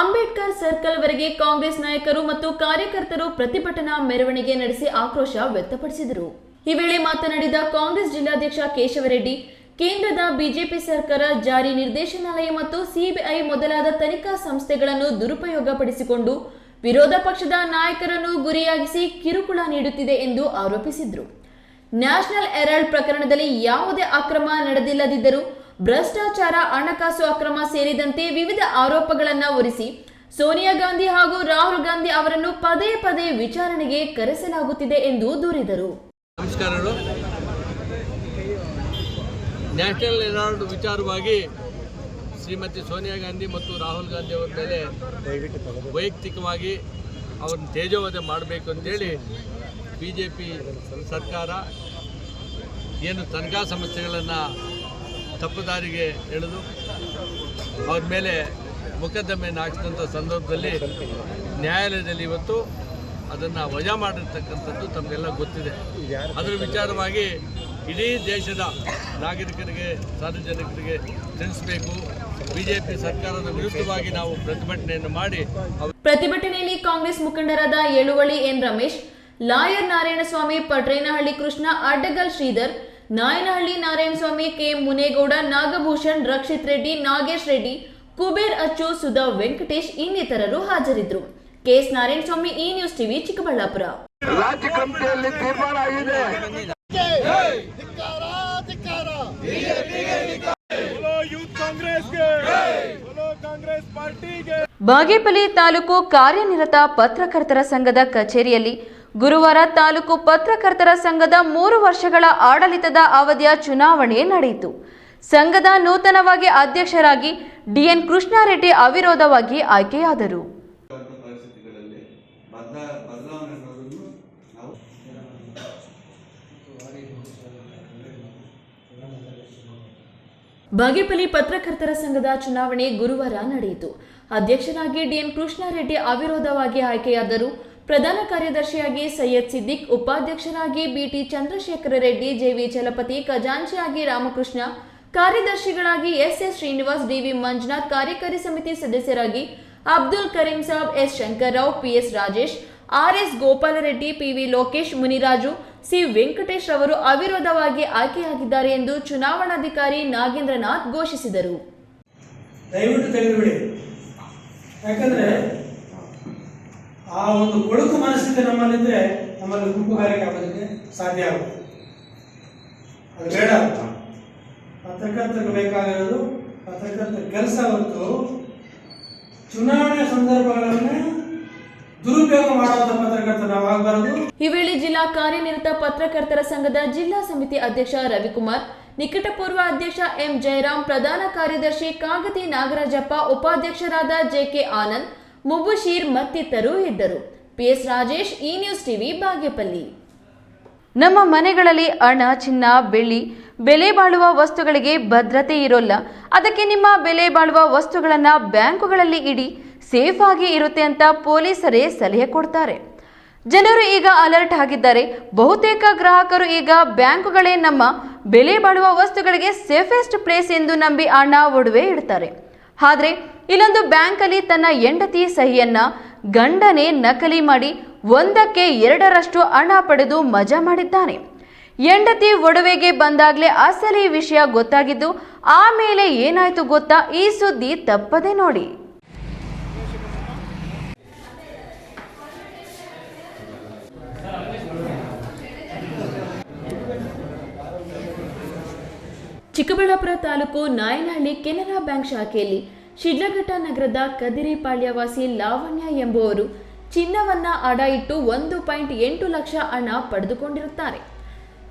A: ಅಂಬೇಡ್ಕರ್ ಸರ್ಕಲ್ ವರೆಗೆ ಕಾಂಗ್ರೆಸ್ ನಾಯಕರು ಮತ್ತು ಕಾರ್ಯಕರ್ತರು ಪ್ರತಿಭಟನಾ ಮೆರವಣಿಗೆ ನಡೆಸಿ ಆಕ್ರೋಶ ವ್ಯಕ್ತಪಡಿಸಿದರು. ಈ ವೇಳೆ ಮಾತನಾಡಿದ ಕಾಂಗ್ರೆಸ್ ಜಿಲ್ಲಾಧ್ಯಕ್ಷ ಕೇಶವರೆಡ್ಡಿ, ಕೇಂದ್ರದ ಬಿಜೆಪಿ ಸರ್ಕಾರ ಜಾರಿ ನಿರ್ದೇಶನಾಲಯ ಮತ್ತು ಸಿಬಿಐ ಮೊದಲಾದ ತನಿಖಾ ಸಂಸ್ಥೆಗಳನ್ನು ದುರುಪಯೋಗಪಡಿಸಿಕೊಂಡು ವಿರೋಧ ಪಕ್ಷದ ನಾಯಕರನ್ನು ಗುರಿಯಾಗಿಸಿ ಕಿರುಕುಳ ನೀಡುತ್ತಿದೆ ಎಂದು ಆರೋಪಿಸಿದರು. ನ್ಯಾಷನಲ್ ಹೆರಾಲ್ಡ್ ಪ್ರಕರಣದಲ್ಲಿ ಯಾವುದೇ ಅಕ್ರಮ ನಡೆದಿಲ್ಲದಿದ್ದರೂ ಭ್ರಷ್ಟಾಚಾರ, ಹಣಕಾಸು ಅಕ್ರಮ ಸೇರಿದಂತೆ ವಿವಿಧ ಆರೋಪಗಳನ್ನು ಹೊರಿಸಿ ಸೋನಿಯಾ ಗಾಂಧಿ ಹಾಗೂ ರಾಹುಲ್ ಗಾಂಧಿ ಅವರನ್ನು ಪದೇ ಪದೇ ವಿಚಾರಣೆಗೆ ಕರೆಸಲಾಗುತ್ತಿದೆ ಎಂದು ದೂರಿದರು.
K: ನಮಸ್ಕಾರಗಳು. ನ್ಯಾಷನಲ್ ಹೆರಾಲ್ಡ್ ವಿಚಾರವಾಗಿ ಶ್ರೀಮತಿ ಸೋನಿಯಾ ಗಾಂಧಿ ಮತ್ತು ರಾಹುಲ್ ಗಾಂಧಿ ಅವರ ಮೇಲೆ ವೈಯಕ್ತಿಕವಾಗಿ ಅವ್ರನ್ನ ತೇಜೋವಧೆ ಮಾಡಬೇಕು ಅಂತೇಳಿ ಬಿಜೆಪಿ ಸರ್ಕಾರ ಏನು ತನಿಖಾ ಸಂಸ್ಥೆಗಳನ್ನು ತಪ್ಪುದಾರಿಗೆ ಎಳೆದು ಅವ್ರ ಮೇಲೆ ಮೊಕದ್ದಮೆಯನ್ನು ಹಾಕಿದಂಥ ಸಂದರ್ಭದಲ್ಲಿ ನ್ಯಾಯಾಲಯದಲ್ಲಿ ಇವತ್ತು ಅದನ್ನು ವಜಾ ಮಾಡಿರ್ತಕ್ಕಂಥದ್ದು ತಮಗೆಲ್ಲ ಗೊತ್ತಿದೆ. ಅದರ ವಿಚಾರವಾಗಿ ಇಡೀ ದೇಶದ ನಾಗರಿಕರಿಗೆ, ಸಾರ್ವಜನಿಕರಿಗೆ ತಿಳಿಸಬೇಕು. ಬಿಜೆಪಿ ಸರ್ಕಾರದ ವಿರುದ್ಧವಾಗಿ ನಾವು ಪ್ರತಿಭಟನೆಯನ್ನು ಮಾಡಿ
A: ಪ್ರತಿಭಟನೆಯಲ್ಲಿ ಕಾಂಗ್ರೆಸ್ ಮುಖಂಡರಾದ Eluvalli N Ramesh, lawyer Narayanaswamy, Patrenahalli Krishna, Addagal Sridhar, Nayanahalli Narayanaswamy, K Munegowda, Nagabhushan, Rakshith Reddy, Nagesh Reddy, Kuber Achchu, Sudha Venkatesh ಇನ್ನಿತರರು ಹಾಜರಿದ್ದರು. ಕೆಎಸ್ ನಾರಾಯಣಸ್ವಾಮಿ, ಈ ನ್ಯೂಸ್ ಟಿವಿ, ಚಿಕ್ಕಬಳ್ಳಾಪುರ.
H: ರಾಜ್ಯ ಕಮಿಟಿಯಲ್ಲಿ ತೀರ್ಮಾನ ಆಗಿದೆ.
A: ಬಾಗೇಪಲ್ಲಿ ತಾಲೂಕು ಕಾರ್ಯನಿರತ ಪತ್ರಕರ್ತರ ಸಂಘದ ಕಚೇರಿಯಲ್ಲಿ ಗುರುವಾರ ತಾಲೂಕು ಪತ್ರಕರ್ತರ ಸಂಘದ 3 ವರ್ಷಗಳ ಆಡಳಿತದ ಅವಧಿಯ ಚುನಾವಣೆ ನಡೆಯಿತು. ಸಂಘದ ನೂತನವಾಗಿ ಅಧ್ಯಕ್ಷರಾಗಿ ಡಿಎನ್ ಕೃಷ್ಣಾರೆಡ್ಡಿ ಅವಿರೋಧವಾಗಿ ಆಯ್ಕೆಯಾದರು. ಬಾಗೇಪಲ್ಲಿ ಪತ್ರಕರ್ತರ ಸಂಘದ ಚುನಾವಣೆ ಗುರುವಾರ ನಡೆಯಿತು. ಅಧ್ಯಕ್ಷರಾಗಿ ಡಿಎನ್ ಕೃಷ್ಣಾರೆಡ್ಡಿ ಅವಿರೋಧವಾಗಿ ಆಯ್ಕೆಯಾದರು. ಪ್ರಧಾನ ಕಾರ್ಯದರ್ಶಿಯಾಗಿ ಸೈಯದ್ ಸಿದ್ದಿಕ್, ಉಪಾಧ್ಯಕ್ಷರಾಗಿ ಬಿಟಿ ಚಂದ್ರಶೇಖರ ರೆಡ್ಡಿ, ಜೆವಿ ಚಲಪತಿ, ಖಜಾಂಚಿಯಾಗಿ ರಾಮಕೃಷ್ಣ, ಕಾರ್ಯದರ್ಶಿಗಳಾಗಿ ಎಸ್ಎಸ್ ಶ್ರೀನಿವಾಸ್, ಡಿವಿ ಮಂಜುನಾಥ್, ಕಾರ್ಯಕಾರಿ ಸಮಿತಿ ಸದಸ್ಯರಾಗಿ Abdul Kareem Sab, S Shankarrao, PS Rajesh, RS Gopalareddy, PV Lokesh, Muniraju, C Venkatesh ರವರು ಅವಿರೋಧವಾಗಿ ಆಯ್ಕೆಯಾಗಿದ್ದಾರೆ ಎಂದು ಚುನಾವಣಾಧಿಕಾರಿ ನಾಗೇಂದ್ರನಾಥ್ ಘೋಷಿಸಿದರು.
L: ದಯವಿಟ್ಟು ತೆಗೆದುಬಿಡಿ. ಯಾಕಂದ್ರೆ ಆ ಒಂದು ಕೊಳುಕು ಮನಸ್ಥಿತಿ ನಮ್ಮಲ್ಲಿದ್ರೆ ನಮ್ಮಲ್ಲಿ ಗುಂಪುಗಾರಿಕೆ ಆಗೋದಕ್ಕೆ ಸಾಧ್ಯ ಆಗುತ್ತೆ. ಅದು ಬೇಡ. ಪತ್ರಕರ್ತರಿಗೆ ಬೇಕಾಗಿರೋದು ಪತ್ರಕರ್ತರ ಕೆಲಸ ಹೊತ್ತು ಚುನಾವಣೆ ಸಂದರ್ಭಗಳನ್ನು ದುರುಪಯೋಗ ಮಾಡುವಂತ ಪತ್ರಕರ್ತರ ನಾವು ಆಗಬಾರದು.
A: ಈ ವೇಳೆ ಜಿಲ್ಲಾ ಕಾರ್ಯನಿರತ ಪತ್ರಕರ್ತರ ಸಂಘದ ಜಿಲ್ಲಾ ಸಮಿತಿ ಅಧ್ಯಕ್ಷ ರವಿಕುಮಾರ್, ನಿಕಟಪೂರ್ವ ಅಧ್ಯಕ್ಷ ಎಂ ಜಯರಾಮ್, ಪ್ರಧಾನ ಕಾರ್ಯದರ್ಶಿ ಕಾಗತಿ ನಾಗರಾಜಪ್ಪ, ಉಪಾಧ್ಯಕ್ಷರಾದ ಜೆಕೆ ಆನಂದ್, ಮುಬುಶೀರ್ ಮತ್ತಿತರರು ಇದ್ದರು. ಪಿಎಸ್ ರಾಜೇಶ್, ಈ ನ್ಯೂಸ್ ಟಿವಿ, ಬಾಗೇಪಲ್ಲಿ. ನಮ್ಮ ಮನೆಗಳಲ್ಲಿ ಹಣ, ಚಿನ್ನ, ಬೆಳ್ಳಿ, ಬೆಲೆ ಬಾಳುವ ವಸ್ತುಗಳಿಗೆ ಭದ್ರತೆ ಇರೋಲ್ಲ. ಅದಕ್ಕೆ ನಿಮ್ಮ ಬೆಲೆ ಬಾಳುವ ವಸ್ತುಗಳನ್ನು ಬ್ಯಾಂಕುಗಳಲ್ಲಿ ಇಡಿ, ಸೇಫ್ ಆಗಿ ಇರುತ್ತೆ ಅಂತ ಪೊಲೀಸರೇ ಸಲಹೆ ಕೊಡ್ತಾರೆ. ಜನರು ಈಗ ಅಲರ್ಟ್ ಆಗಿದ್ದಾರೆ. ಬಹುತೇಕ ಗ್ರಾಹಕರು ಈಗ ಬ್ಯಾಂಕುಗಳೇ ನಮ್ಮ ಬೆಲೆ ಬಾಳುವ ವಸ್ತುಗಳಿಗೆ ಸೇಫೆಸ್ಟ್ ಪ್ಲೇಸ್ ಎಂದು ನಂಬಿ ಹಣ, ಒಡವೆ ಇಡ್ತಾರೆ. ಆದರೆ ಇಲ್ಲೊಂದು ಬ್ಯಾಂಕಲ್ಲಿ ತನ್ನ ಹೆಂಡತಿ ಸಹಿಯನ್ನ ಗಂಡನೇ ನಕಲಿ ಮಾಡಿ 1ಕ್ಕೆ 2ರಷ್ಟು ಹಣ ಪಡೆದು ಮಜಾ ಮಾಡಿದ್ದಾನೆ. ಹೆಂಡತಿ ಒಡವೆಗೆ ಬಂದಾಗಲೇ ಅಸಲಿ ವಿಷಯ ಗೊತ್ತಾಗಿದ್ದು, ಆಮೇಲೆ ಏನಾಯ್ತು ಗೊತ್ತಾ? ಈ ಸುದ್ದಿ ತಪ್ಪದೆ ನೋಡಿ. ಚಿಕ್ಕಬಳ್ಳಾಪುರ ತಾಲೂಕು ನಾಯನಹಳ್ಳಿ ಕೆನರಾ ಬ್ಯಾಂಕ್ ಶಾಖೆಯಲ್ಲಿ ಶಿಡ್ಲಘಟ್ಟ ನಗರದ ಕದಿರಿಪಾಳ್ಯವಾಸಿ ಲಾವಣ್ಯ ಎಂಬುವರು ಚಿನ್ನವನ್ನ ಅಡ ಇಟ್ಟು 1.8 ಲಕ್ಷ ಹಣ ಪಡೆದುಕೊಂಡಿರುತ್ತಾರೆ.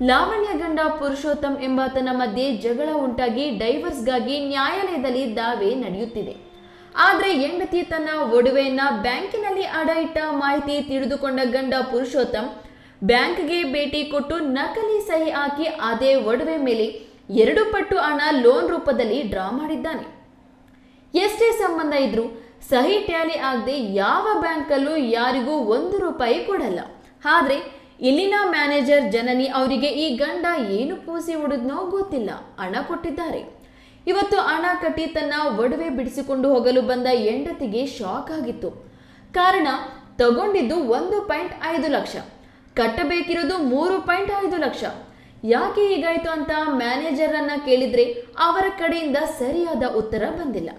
A: ಲಾವಣ್ಯ ಗಂಡ ಪುರುಷೋತ್ತಮ್ ಎಂಬಾತನ ಮಧ್ಯೆ ಜಗಳ ಉಂಟಾಗಿ ಡೈವರ್ಸ್ಗಾಗಿ ನ್ಯಾಯಾಲಯದಲ್ಲಿ ದಾವೆ ನಡೆಯುತ್ತಿದೆ. ಆದರೆ ಹೆಂಡತಿ ತನ್ನ ಒಡವೆಯನ್ನ ಬ್ಯಾಂಕಿನಲ್ಲಿ ಅಡ ಇಟ್ಟ ಮಾಹಿತಿ ತಿಳಿದುಕೊಂಡ ಗಂಡ ಪುರುಷೋತ್ತಮ್ ಬ್ಯಾಂಕ್ಗೆ ಭೇಟಿ ಕೊಟ್ಟು ನಕಲಿ ಸಹಿ ಹಾಕಿ ಅದೇ ಒಡವೆ ಮೇಲೆ 2 ಪಟ್ಟು ಹಣ ಲೋನ್ ರೂಪದಲ್ಲಿ ಡ್ರಾ ಮಾಡಿದ್ದಾನೆ. ಎಷ್ಟೇ ಸಂಬಂಧ ಇದ್ರೂ ಸಹಿ ಟ್ಯಾಲಿ ಆಗದೆ ಯಾವ ಬ್ಯಾಂಕಲ್ಲೂ ಯಾರಿಗೂ 1 ರೂಪಾಯಿ ಕೊಡಲ್ಲ. ಆದ್ರೆ ಇಲ್ಲಿನ ಮ್ಯಾನೇಜರ್ ಜನನಿ ಅವರಿಗೆ ಈ ಗಂಡ ಏನು ಪೂಸಿ ಹೊಡೆದ್ನೋ ಗೊತ್ತಿಲ್ಲ, ಹಣ ಕೊಟ್ಟಿದ್ದಾರೆ. ಇವತ್ತು ಹಣ ಕಟ್ಟಿ ತನ್ನ ಒಡವೆ ಬಿಡಿಸಿಕೊಂಡು ಹೋಗಲು ಬಂದ ಹೆಂಡತಿಗೆ ಶಾಕ್ ಆಗಿತ್ತು. ಕಾರಣ ತಗೊಂಡಿದ್ದು 1.5 ಲಕ್ಷ, ಕಟ್ಟಬೇಕಿರೋದು 3.5 ಲಕ್ಷ. ಯಾಕೆ ಹೀಗಾಯ್ತು ಅಂತ ಮ್ಯಾನೇಜರ್ ಅನ್ನ ಕೇಳಿದ್ರೆ ಅವರ ಕಡೆಯಿಂದ ಸರಿಯಾದ ಉತ್ತರ ಬಂದಿಲ್ಲ.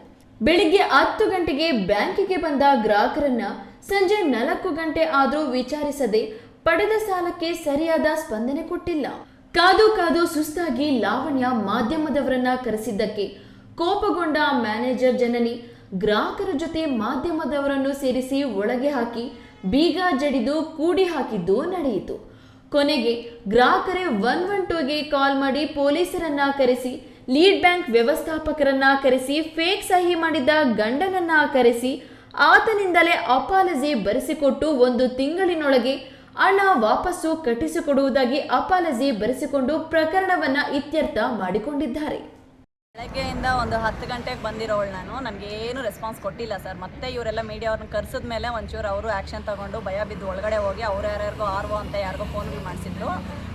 A: ಬೆಳಿಗ್ಗೆ 10 ಗಂಟೆಗೆ ಬ್ಯಾಂಕಿಗೆ ಬಂದ ಗ್ರಾಹಕರನ್ನ ಸಂಜೆ 4 ಗಂಟೆ ಆದ್ರೂ ವಿಚಾರಿಸದೆ ಪಡೆದ ಸಾಲಕ್ಕೆ ಸರಿಯಾದ ಸ್ಪಂದನೆ ಕೊಟ್ಟಿಲ್ಲ. ಕಾದು ಕಾದು ಸುಸ್ತಾಗಿ ಲಾವಣ್ಯ ಮಾಧ್ಯಮದವರನ್ನ ಕರೆಸಿದ್ದಕ್ಕೆ ಕೋಪಗೊಂಡ ಮ್ಯಾನೇಜರ್ ಜನನಿ ಗ್ರಾಹಕರ ಜೊತೆ ಮಾಧ್ಯಮದವರನ್ನು ಸೇರಿಸಿ ಒಳಗೆ ಹಾಕಿ ಬೀಗ ಜಡಿದು ಕೂಡಿ ಹಾಕಿದ್ದು ನಡೆಯಿತು. ಕೊನೆಗೆ ಗ್ರಾಹಕರೇ 112ಗೆ ಕಾಲ್ ಮಾಡಿ ಪೊಲೀಸರನ್ನ ಕರೆಸಿ, ಲೀಡ್ ಬ್ಯಾಂಕ್ ವ್ಯವಸ್ಥಾಪಕರನ್ನ ಕರೆಸಿ, ಫೇಕ್ ಸಹಿ ಮಾಡಿದ್ದ ಗಂಡನನ್ನ ಕರೆಸಿ ಆತನಿಂದಲೇ ಅಪಾಲಜಿ ಬರೆಸಿಕೊಟ್ಟು 1 ತಿಂಗಳಿನೊಳಗೆ ಹಣ ವಾಪಸ್ಸು ಕಟ್ಟಿಸಿಕೊಡುವುದಾಗಿ ಅಪಾಲಜಿ ಬರೆಸಿಕೊಂಡು ಪ್ರಕರಣವನ್ನ ಇತ್ಯರ್ಥ ಮಾಡಿಕೊಂಡಿದ್ದಾರೆ.
M: ಬೆಳಗ್ಗೆಯಿಂದ ಒಂದು 10 ಗಂಟೆಗೆ ಬಂದಿರೋಳು ನಾನು, ನನಗೆ ಏನು ರೆಸ್ಪಾನ್ಸ್ ಕೊಟ್ಟಿಲ್ಲ ಸರ್. ಮತ್ತೆ ಇವರೆಲ್ಲ ಮೀಡಿಯಾವ್ರನ್ನ ಕರೆಸಿದ ಮೇಲೆ ಒಂಚೂರು ಅವರು ಆ್ಯಕ್ಷನ್ ತಗೊಂಡು ಭಯ ಬಿದ್ದು ಒಳಗಡೆ ಹೋಗಿ ಅವ್ರು ಯಾರ್ಯಾರಿಗೋ ಆರ್ವೋ ಅಂತ ಯಾರಿಗೋ ಫೋನ್ಗಳು ಮಾಡಿಸಿದ್ರು,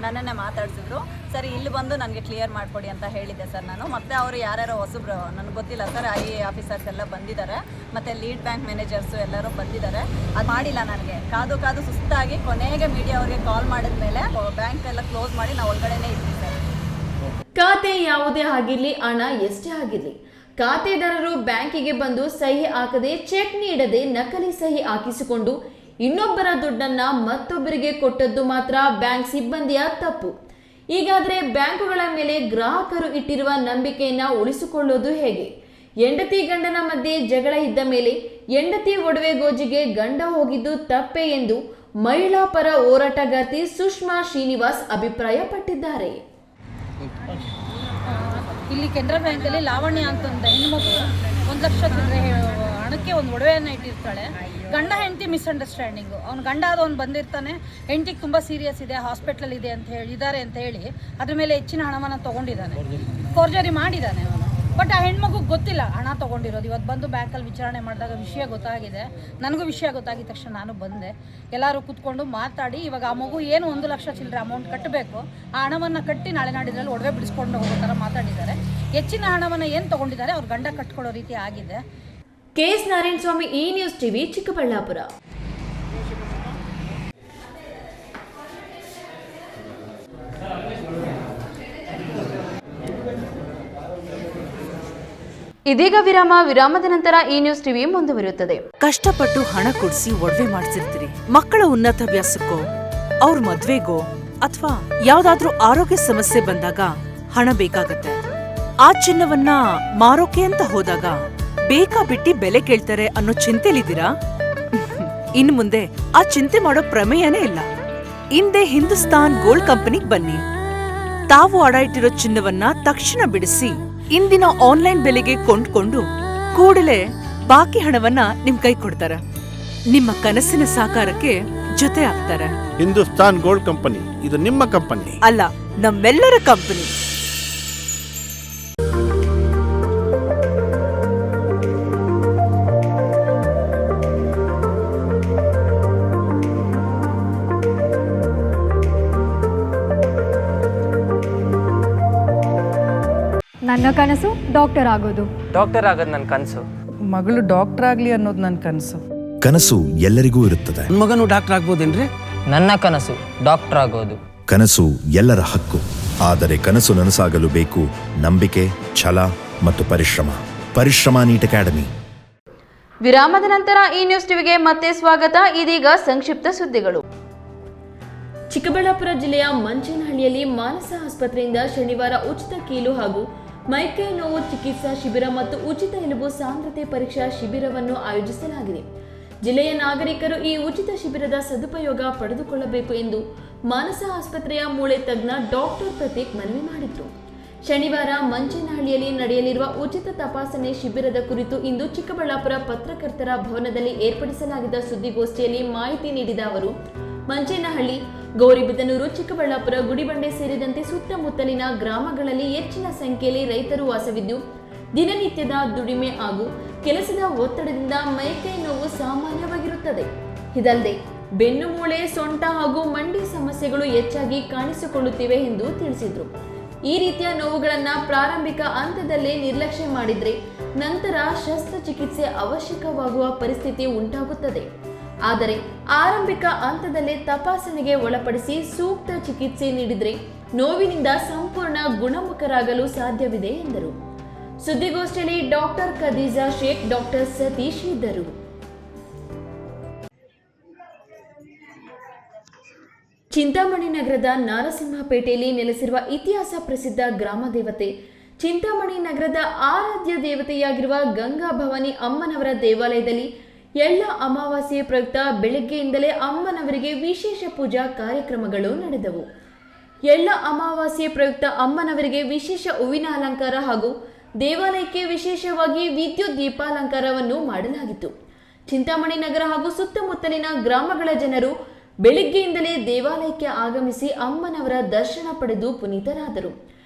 M: ನನ್ನನ್ನೇ ಮಾತಾಡಿಸಿದ್ರು. ಸರಿ ಇಲ್ಲಿ ಬಂದು ನನಗೆ ಕ್ಲಿಯರ್ ಮಾಡಿಕೊಡಿ ಅಂತ ಹೇಳಿದ್ದೆ ಸರ್ ನಾನು. ಮತ್ತೆ ಅವರು ಯಾರ್ಯಾರೋ ಹೊಸಬ್ರು ನನಗೆ ಗೊತ್ತಿಲ್ಲ ಸರ್, ಐ ಆಫೀಸರ್ಸ್ ಎಲ್ಲ ಬಂದಿದ್ದಾರೆ, ಮತ್ತು ಲೀಡ್ ಬ್ಯಾಂಕ್ ಮ್ಯಾನೇಜರ್ಸು ಎಲ್ಲರೂ ಬಂದಿದ್ದಾರೆ. ಅದು ಮಾಡಿಲ್ಲ ನನಗೆ. ಕಾದು ಕಾದು ಸುಸ್ತಾಗಿ ಕೊನೆಗೆ ಮೀಡಿಯಾ ಅವ್ರಿಗೆ ಕಾಲ್ ಮಾಡಿದ ಮೇಲೆ ಬ್ಯಾಂಕ್ ಎಲ್ಲ ಕ್ಲೋಸ್ ಮಾಡಿ ನಾವು ಒಳಗಡೆನೇ ಇದ್ವಿ ಸರ್.
A: ಖಾತೆ ಯಾವುದೇ ಆಗಿರ್ಲಿ, ಹಣ ಎಷ್ಟೇ ಆಗಿರ್ಲಿ, ಖಾತೆದಾರರು ಬ್ಯಾಂಕಿಗೆ ಬಂದು ಸಹಿ ಹಾಕದೆ, ಚೆಕ್ ನೀಡದೆ ನಕಲಿ ಸಹಿ ಹಾಕಿಸಿಕೊಂಡು ಇನ್ನೊಬ್ಬರ ದುಡ್ಡನ್ನ ಮತ್ತೊಬ್ಬರಿಗೆ ಕೊಟ್ಟದ್ದು ಮಾತ್ರ ಬ್ಯಾಂಕ್ ಸಿಬ್ಬಂದಿಯ ತಪ್ಪು. ಹೀಗಾದ್ರೆ ಬ್ಯಾಂಕುಗಳ ಮೇಲೆ ಗ್ರಾಹಕರು ಇಟ್ಟಿರುವ ನಂಬಿಕೆಯನ್ನ ಉಳಿಸಿಕೊಳ್ಳೋದು ಹೇಗೆ? ಹೆಂಡತಿ ಗಂಡನ ಮಧ್ಯೆ ಜಗಳ ಇದ್ದ ಮೇಲೆ ಹೆಂಡತಿ ಒಡವೆ ಗೋಜಿಗೆ ಗಂಡ ಹೋಗಿದ್ದು ತಪ್ಪೆ ಎಂದು ಮಹಿಳಾ ಪರ ಹೋರಾಟಗಾರ್ತಿ ಸುಷ್ಮಾ ಶ್ರೀನಿವಾಸ್ ಅಭಿಪ್ರಾಯಪಟ್ಟಿದ್ದಾರೆ.
N: ಇಲ್ಲಿ ಕೆನರಾ ಬ್ಯಾಂಕಲ್ಲಿ ಲಾವಣ್ಯ ಅಂತಂದ ಹೆಣ್ಮಗು 1 ಲಕ್ಷ ಚಿಲ್ಲರೆ ಹಣಕ್ಕೆ ಒಂದು ಒಡವೆಯನ್ನು ಇಟ್ಟಿರ್ತಾಳೆ. ಗಂಡ ಹೆಂಡತಿ ಮಿಸ್ಅಂಡರ್ಸ್ಟ್ಯಾಂಡಿಂಗು. ಅವ್ನು ಗಂಡ ಅದವನು ಬಂದಿರ್ತಾನೆ, ಹೆಂಡತಿಗೆ ತುಂಬ ಸೀರಿಯಸ್ ಇದೆ, ಹಾಸ್ಪಿಟ್ಲಲ್ಲಿ ಇದೆ ಅಂತ ಹೇಳಿದ್ದಾರೆ ಅಂತ ಹೇಳಿ ಅದ್ರ ಮೇಲೆ ಹೆಚ್ಚಿನ ಹಣವನ್ನು ತೊಗೊಂಡಿದ್ದಾನೆ, ಫೋರ್ಜರಿ ಮಾಡಿದ್ದಾನೆ ಅವನು. ಬಟ್ ಆ ಹೆಣ್ಮಗು ಗೊತ್ತಿಲ್ಲ ಹಣ ತೊಗೊಂಡಿರೋದು. ಇವತ್ತು ಬಂದು ಬ್ಯಾಂಕಲ್ಲಿ ವಿಚಾರಣೆ ಮಾಡಿದಾಗ ವಿಷಯ ಗೊತ್ತಾಗಿದೆ. ನನಗೂ ವಿಷಯ ಗೊತ್ತಾಗಿದ ತಕ್ಷಣ ನಾನು ಬಂದೆ, ಎಲ್ಲರೂ ಕೂತ್ಕೊಂಡು ಮಾತಾಡಿ ಇವಾಗ ಆ ಮಗು ಏನು 1 ಲಕ್ಷ ಚಿಲ್ಲರೆ ಅಮೌಂಟ್ ಕಟ್ಟಬೇಕು, ಆ ಹಣವನ್ನು ಕಟ್ಟಿ ನಾಳೆ ನಾಡಿದ್ರಲ್ಲಿ ಒಡವೆ ಬಿಡಿಸ್ಕೊಂಡು ಹೋಗೋ ಥರ ಮಾತಾಡಿದ್ದಾರೆ. ಹೆಚ್ಚಿನ ಹಣವನ್ನು ಏನು ತೊಗೊಂಡಿದ್ದಾರೆ ಅವ್ರ ಗಂಡ ಕಟ್ಕೊಳ್ಳೋ ರೀತಿ ಆಗಿದೆ.
A: ಕೆಎಸ್ ನಾರಾಯಣ ಸ್ವಾಮಿ, ಈ ನ್ಯೂಸ್ ಟಿವಿ, ಚಿಕ್ಕಬಳ್ಳಾಪುರ. ಇದೀಗ ವಿರಾಮದ ನಂತರ ಈ ನ್ಯೂಸ್ ಟಿವಿ ಮುಂದುವರಿಯುತ್ತದೆ.
O: ಕಷ್ಟಪಟ್ಟು ಹಣ ಕೊಡಿಸಿ ಒಡವೆ ಮಾಡಿಸಿರ್ತೀರಿ. ಮಕ್ಕಳ ಉನ್ನತಾಭ್ಯಾಸಕ್ಕೋ, ಅವ್ರ ಮದ್ವೆಗೋ ಅಥವಾ ಯಾವ್ದಾದ್ರೂ ಆರೋಗ್ಯ ಸಮಸ್ಯೆ ಬಂದಾಗ ಹಣ ಬೇಕಾಗತ್ತೆ. ಆ ಚಿನ್ನವನ್ನ ಮಾರೋಕೆ ಅಂತ ಹೋದಾಗ ಬೇಕಾ ಬಿಟ್ಟಿ ಬೆಲೆ ಕೇಳ್ತಾರೆ ಅನ್ನೋ ಚಿಂತೆಲಿದ್ದೀರಾ? ಇನ್ನು ಮುಂದೆ ಆ ಚಿಂತೆ ಮಾಡೋ ಪ್ರಮೇಯನೇ ಇಲ್ಲ. ಹಿಂದೆ ಹಿಂದೂಸ್ತಾನ್ ಗೋಲ್ಡ್ ಕಂಪನಿಗೆ ಬನ್ನಿ. ತಾವು ಅಡ ಇಟ್ಟಿರೋ ಚಿನ್ನವನ್ನ ತಕ್ಷಣ ಬಿಡಿಸಿ ಇಂದಿನ ಆನ್ಲೈನ್ ಬೆಲೆಗೆ ಕೊಂಡ್ಕೊಂಡು ಕೂಡಲೇ ಬಾಕಿ ಹಣವನ್ನ ನಿಮ್ ಕೈ ಕೊಡ್ತಾರ. ನಿಮ್ಮ ಕನಸಿನ ಸಾಕಾರಕ್ಕೆ ಜೊತೆ ಆಗ್ತಾರೆ.
P: ಹಿಂದೂಸ್ತಾನ್ ಗೋಲ್ಡ್ ಕಂಪನಿ, ಇದು ನಿಮ್ಮ ಕಂಪನಿ
O: ಅಲ್ಲ, ನಮ್ಮೆಲ್ಲರ ಕಂಪನಿ.
Q: ನನ್ನ ಕನಸು ಡಾಕ್ಟರ್ ಆಗೋದು.
R: ಡಾಕ್ಟರ್ ಆಗೋದು ನನ್ನ ಕನಸು.
S: ಮಗಳು ಡಾಕ್ಟರ್ ಆಗಲಿ ಅನ್ನೋದು ನನ್ನ ಕನಸು.
T: ಕನಸು ಎಲ್ಲರಿಗೂ ಇರುತ್ತದೆ.
R: ಮಗನು ಡಾಕ್ಟರ್ ಆಗ್ಬೋದೇನ್ರಿ? ನನ್ನ ಕನಸು ಡಾಕ್ಟರ್ ಆಗೋದು.
T: ಕನಸು ಎಲ್ಲರ ಹಕ್ಕು. ಆದರೆ ಕನಸು ನನಸಾಗಲು ಬೇಕು ನಂಬಿಕೆ, ಛಲ ಮತ್ತು ಪರಿಶ್ರಮ ನೀಟ್ ಅಕಾಡೆಮಿ.
A: ವಿರಾಮದ ನಂತರ ಈ ನ್ಯೂಸ್ ಟಿವಿಗೆ ಮತ್ತೆ ಸ್ವಾಗತ. ಇದೀಗ ಸಂಕ್ಷಿಪ್ತ ಸುದ್ದಿಗಳು. ಚಿಕ್ಕಬಳ್ಳಾಪುರ ಜಿಲ್ಲೆಯ ಮಂಚೇನಹಳ್ಳಿಯಲ್ಲಿ ಮಾನಸ ಆಸ್ಪತ್ರೆಯಿಂದ ಶನಿವಾರ ಉಚಿತ ಕೀಲು ಹಾಗೂ ಮೈಕೈ ನೋವು ಚಿಕಿತ್ಸಾ ಶಿಬಿರ ಮತ್ತು ಉಚಿತ ಎಲುಬು ಸಾಂದ್ರತೆ ಪರೀಕ್ಷಾ ಶಿಬಿರವನ್ನು ಆಯೋಜಿಸಲಾಗಿದೆ. ಜಿಲ್ಲೆಯ ನಾಗರಿಕರು ಈ ಉಚಿತ ಶಿಬಿರದ ಸದುಪಯೋಗ ಪಡೆದುಕೊಳ್ಳಬೇಕು ಎಂದು ಮಾನಸ ಆಸ್ಪತ್ರೆಯ ಮೂಳೆ ತಜ್ಞ ಡಾಕ್ಟರ್ ಪ್ರತೀಕ್ ಮನವಿ ಮಾಡಿದರು. ಶನಿವಾರ ಮಂಚೇನಹಳ್ಳಿಯಲ್ಲಿ ನಡೆಯಲಿರುವ ಉಚಿತ ತಪಾಸಣೆ ಶಿಬಿರದ ಕುರಿತು ಇಂದು ಚಿಕ್ಕಬಳ್ಳಾಪುರ ಪತ್ರಕರ್ತರ ಭವನದಲ್ಲಿ ಏರ್ಪಡಿಸಲಾಗಿದ್ದ ಸುದ್ದಿಗೋಷ್ಠಿಯಲ್ಲಿ ಮಾಹಿತಿ ನೀಡಿದ ಅವರು, ಮಂಚೇನಹಳ್ಳಿ, ಗೌರಿಬಿದನೂರು, ಚಿಕ್ಕಬಳ್ಳಾಪುರ, ಗುಡಿಬಂಡೆ ಸೇರಿದಂತೆ ಸುತ್ತಮುತ್ತಲಿನ ಗ್ರಾಮಗಳಲ್ಲಿ ಹೆಚ್ಚಿನ ಸಂಖ್ಯೆಯಲ್ಲಿ ರೈತರು ವಾಸವಿದ್ದು ದಿನನಿತ್ಯದ ದುಡಿಮೆ ಹಾಗೂ ಕೆಲಸದ ಒತ್ತಡದಿಂದ ಮೈಕೈ ನೋವು ಸಾಮಾನ್ಯವಾಗಿರುತ್ತದೆ. ಇದಲ್ಲದೆ ಬೆನ್ನು ಮೂಳೆ, ಸೊಂಟ ಹಾಗೂ ಮಂಡಿ ಸಮಸ್ಯೆಗಳು ಹೆಚ್ಚಾಗಿ ಕಾಣಿಸಿಕೊಳ್ಳುತ್ತಿವೆ ಎಂದು ತಿಳಿಸಿದರು. ಈ ರೀತಿಯ ನೋವುಗಳನ್ನು ಪ್ರಾರಂಭಿಕ ಹಂತದಲ್ಲೇ ನಿರ್ಲಕ್ಷ್ಯ ಮಾಡಿದರೆ ನಂತರ ಶಸ್ತ್ರಚಿಕಿತ್ಸೆ ಅವಶ್ಯಕವಾಗುವ ಪರಿಸ್ಥಿತಿ ಉಂಟಾಗುತ್ತದೆ. ಆದರೆ ಆರಂಭಿಕ ಹಂತದಲ್ಲೇ ತಪಾಸಣೆಗೆ ಒಳಪಡಿಸಿ ಸೂಕ್ತ ಚಿಕಿತ್ಸೆ ನೀಡಿದರೆ ನೋವಿನಿಂದ ಸಂಪೂರ್ಣ ಗುಣಮುಖರಾಗಲು ಸಾಧ್ಯವಿದೆ ಎಂದರು. ಸುದ್ದಿಗೋಷ್ಠಿಯಲ್ಲಿ ಡಾಕ್ಟರ್ ಖದೀಜಾ ಶೇಖ್, ಡಾಕ್ಟರ್ ಸತೀಶ್ ಇದ್ದರು. ಚಿಂತಾಮಣಿ ನಗರದ ನಾರಸಿಂಹಪೇಟೆಯಲ್ಲಿ ನೆಲೆಸಿರುವ ಇತಿಹಾಸ ಪ್ರಸಿದ್ಧ ಗ್ರಾಮ ದೇವತೆ ಚಿಂತಾಮಣಿ ನಗರದ ಆರಾಧ್ಯ ದೇವತೆಯಾಗಿರುವ ಗಂಗಾ ಭವಾನಿ ಅಮ್ಮನವರ ದೇವಾಲಯದಲ್ಲಿ ಎಳ್ಳ ಅಮಾವಾಸ್ಯೆ ಪ್ರಯುಕ್ತ ಬೆಳಗ್ಗೆಯಿಂದಲೇ ಅಮ್ಮನವರಿಗೆ ವಿಶೇಷ ಪೂಜಾ ಕಾರ್ಯಕ್ರಮಗಳು ನಡೆದವು. ಎಳ್ಳ ಅಮಾವಾಸ್ಯೆ ಪ್ರಯುಕ್ತ ಅಮ್ಮನವರಿಗೆ ವಿಶೇಷ ಹೂವಿನ ಅಲಂಕಾರ ಹಾಗೂ ದೇವಾಲಯಕ್ಕೆ ವಿಶೇಷವಾಗಿ ವಿದ್ಯುತ್ ದೀಪಾಲಂಕಾರವನ್ನು ಮಾಡಲಾಗಿತ್ತು. ಚಿಂತಾಮಣಿ ನಗರ ಹಾಗೂ ಸುತ್ತಮುತ್ತಲಿನ ಗ್ರಾಮಗಳ ಜನರು ಬೆಳಿಗ್ಗೆಯಿಂದಲೇ ದೇವಾಲಯಕ್ಕೆ ಆಗಮಿಸಿ ಅಮ್ಮನವರ ದರ್ಶನ ಪಡೆದು ಪುನೀತರಾದರು.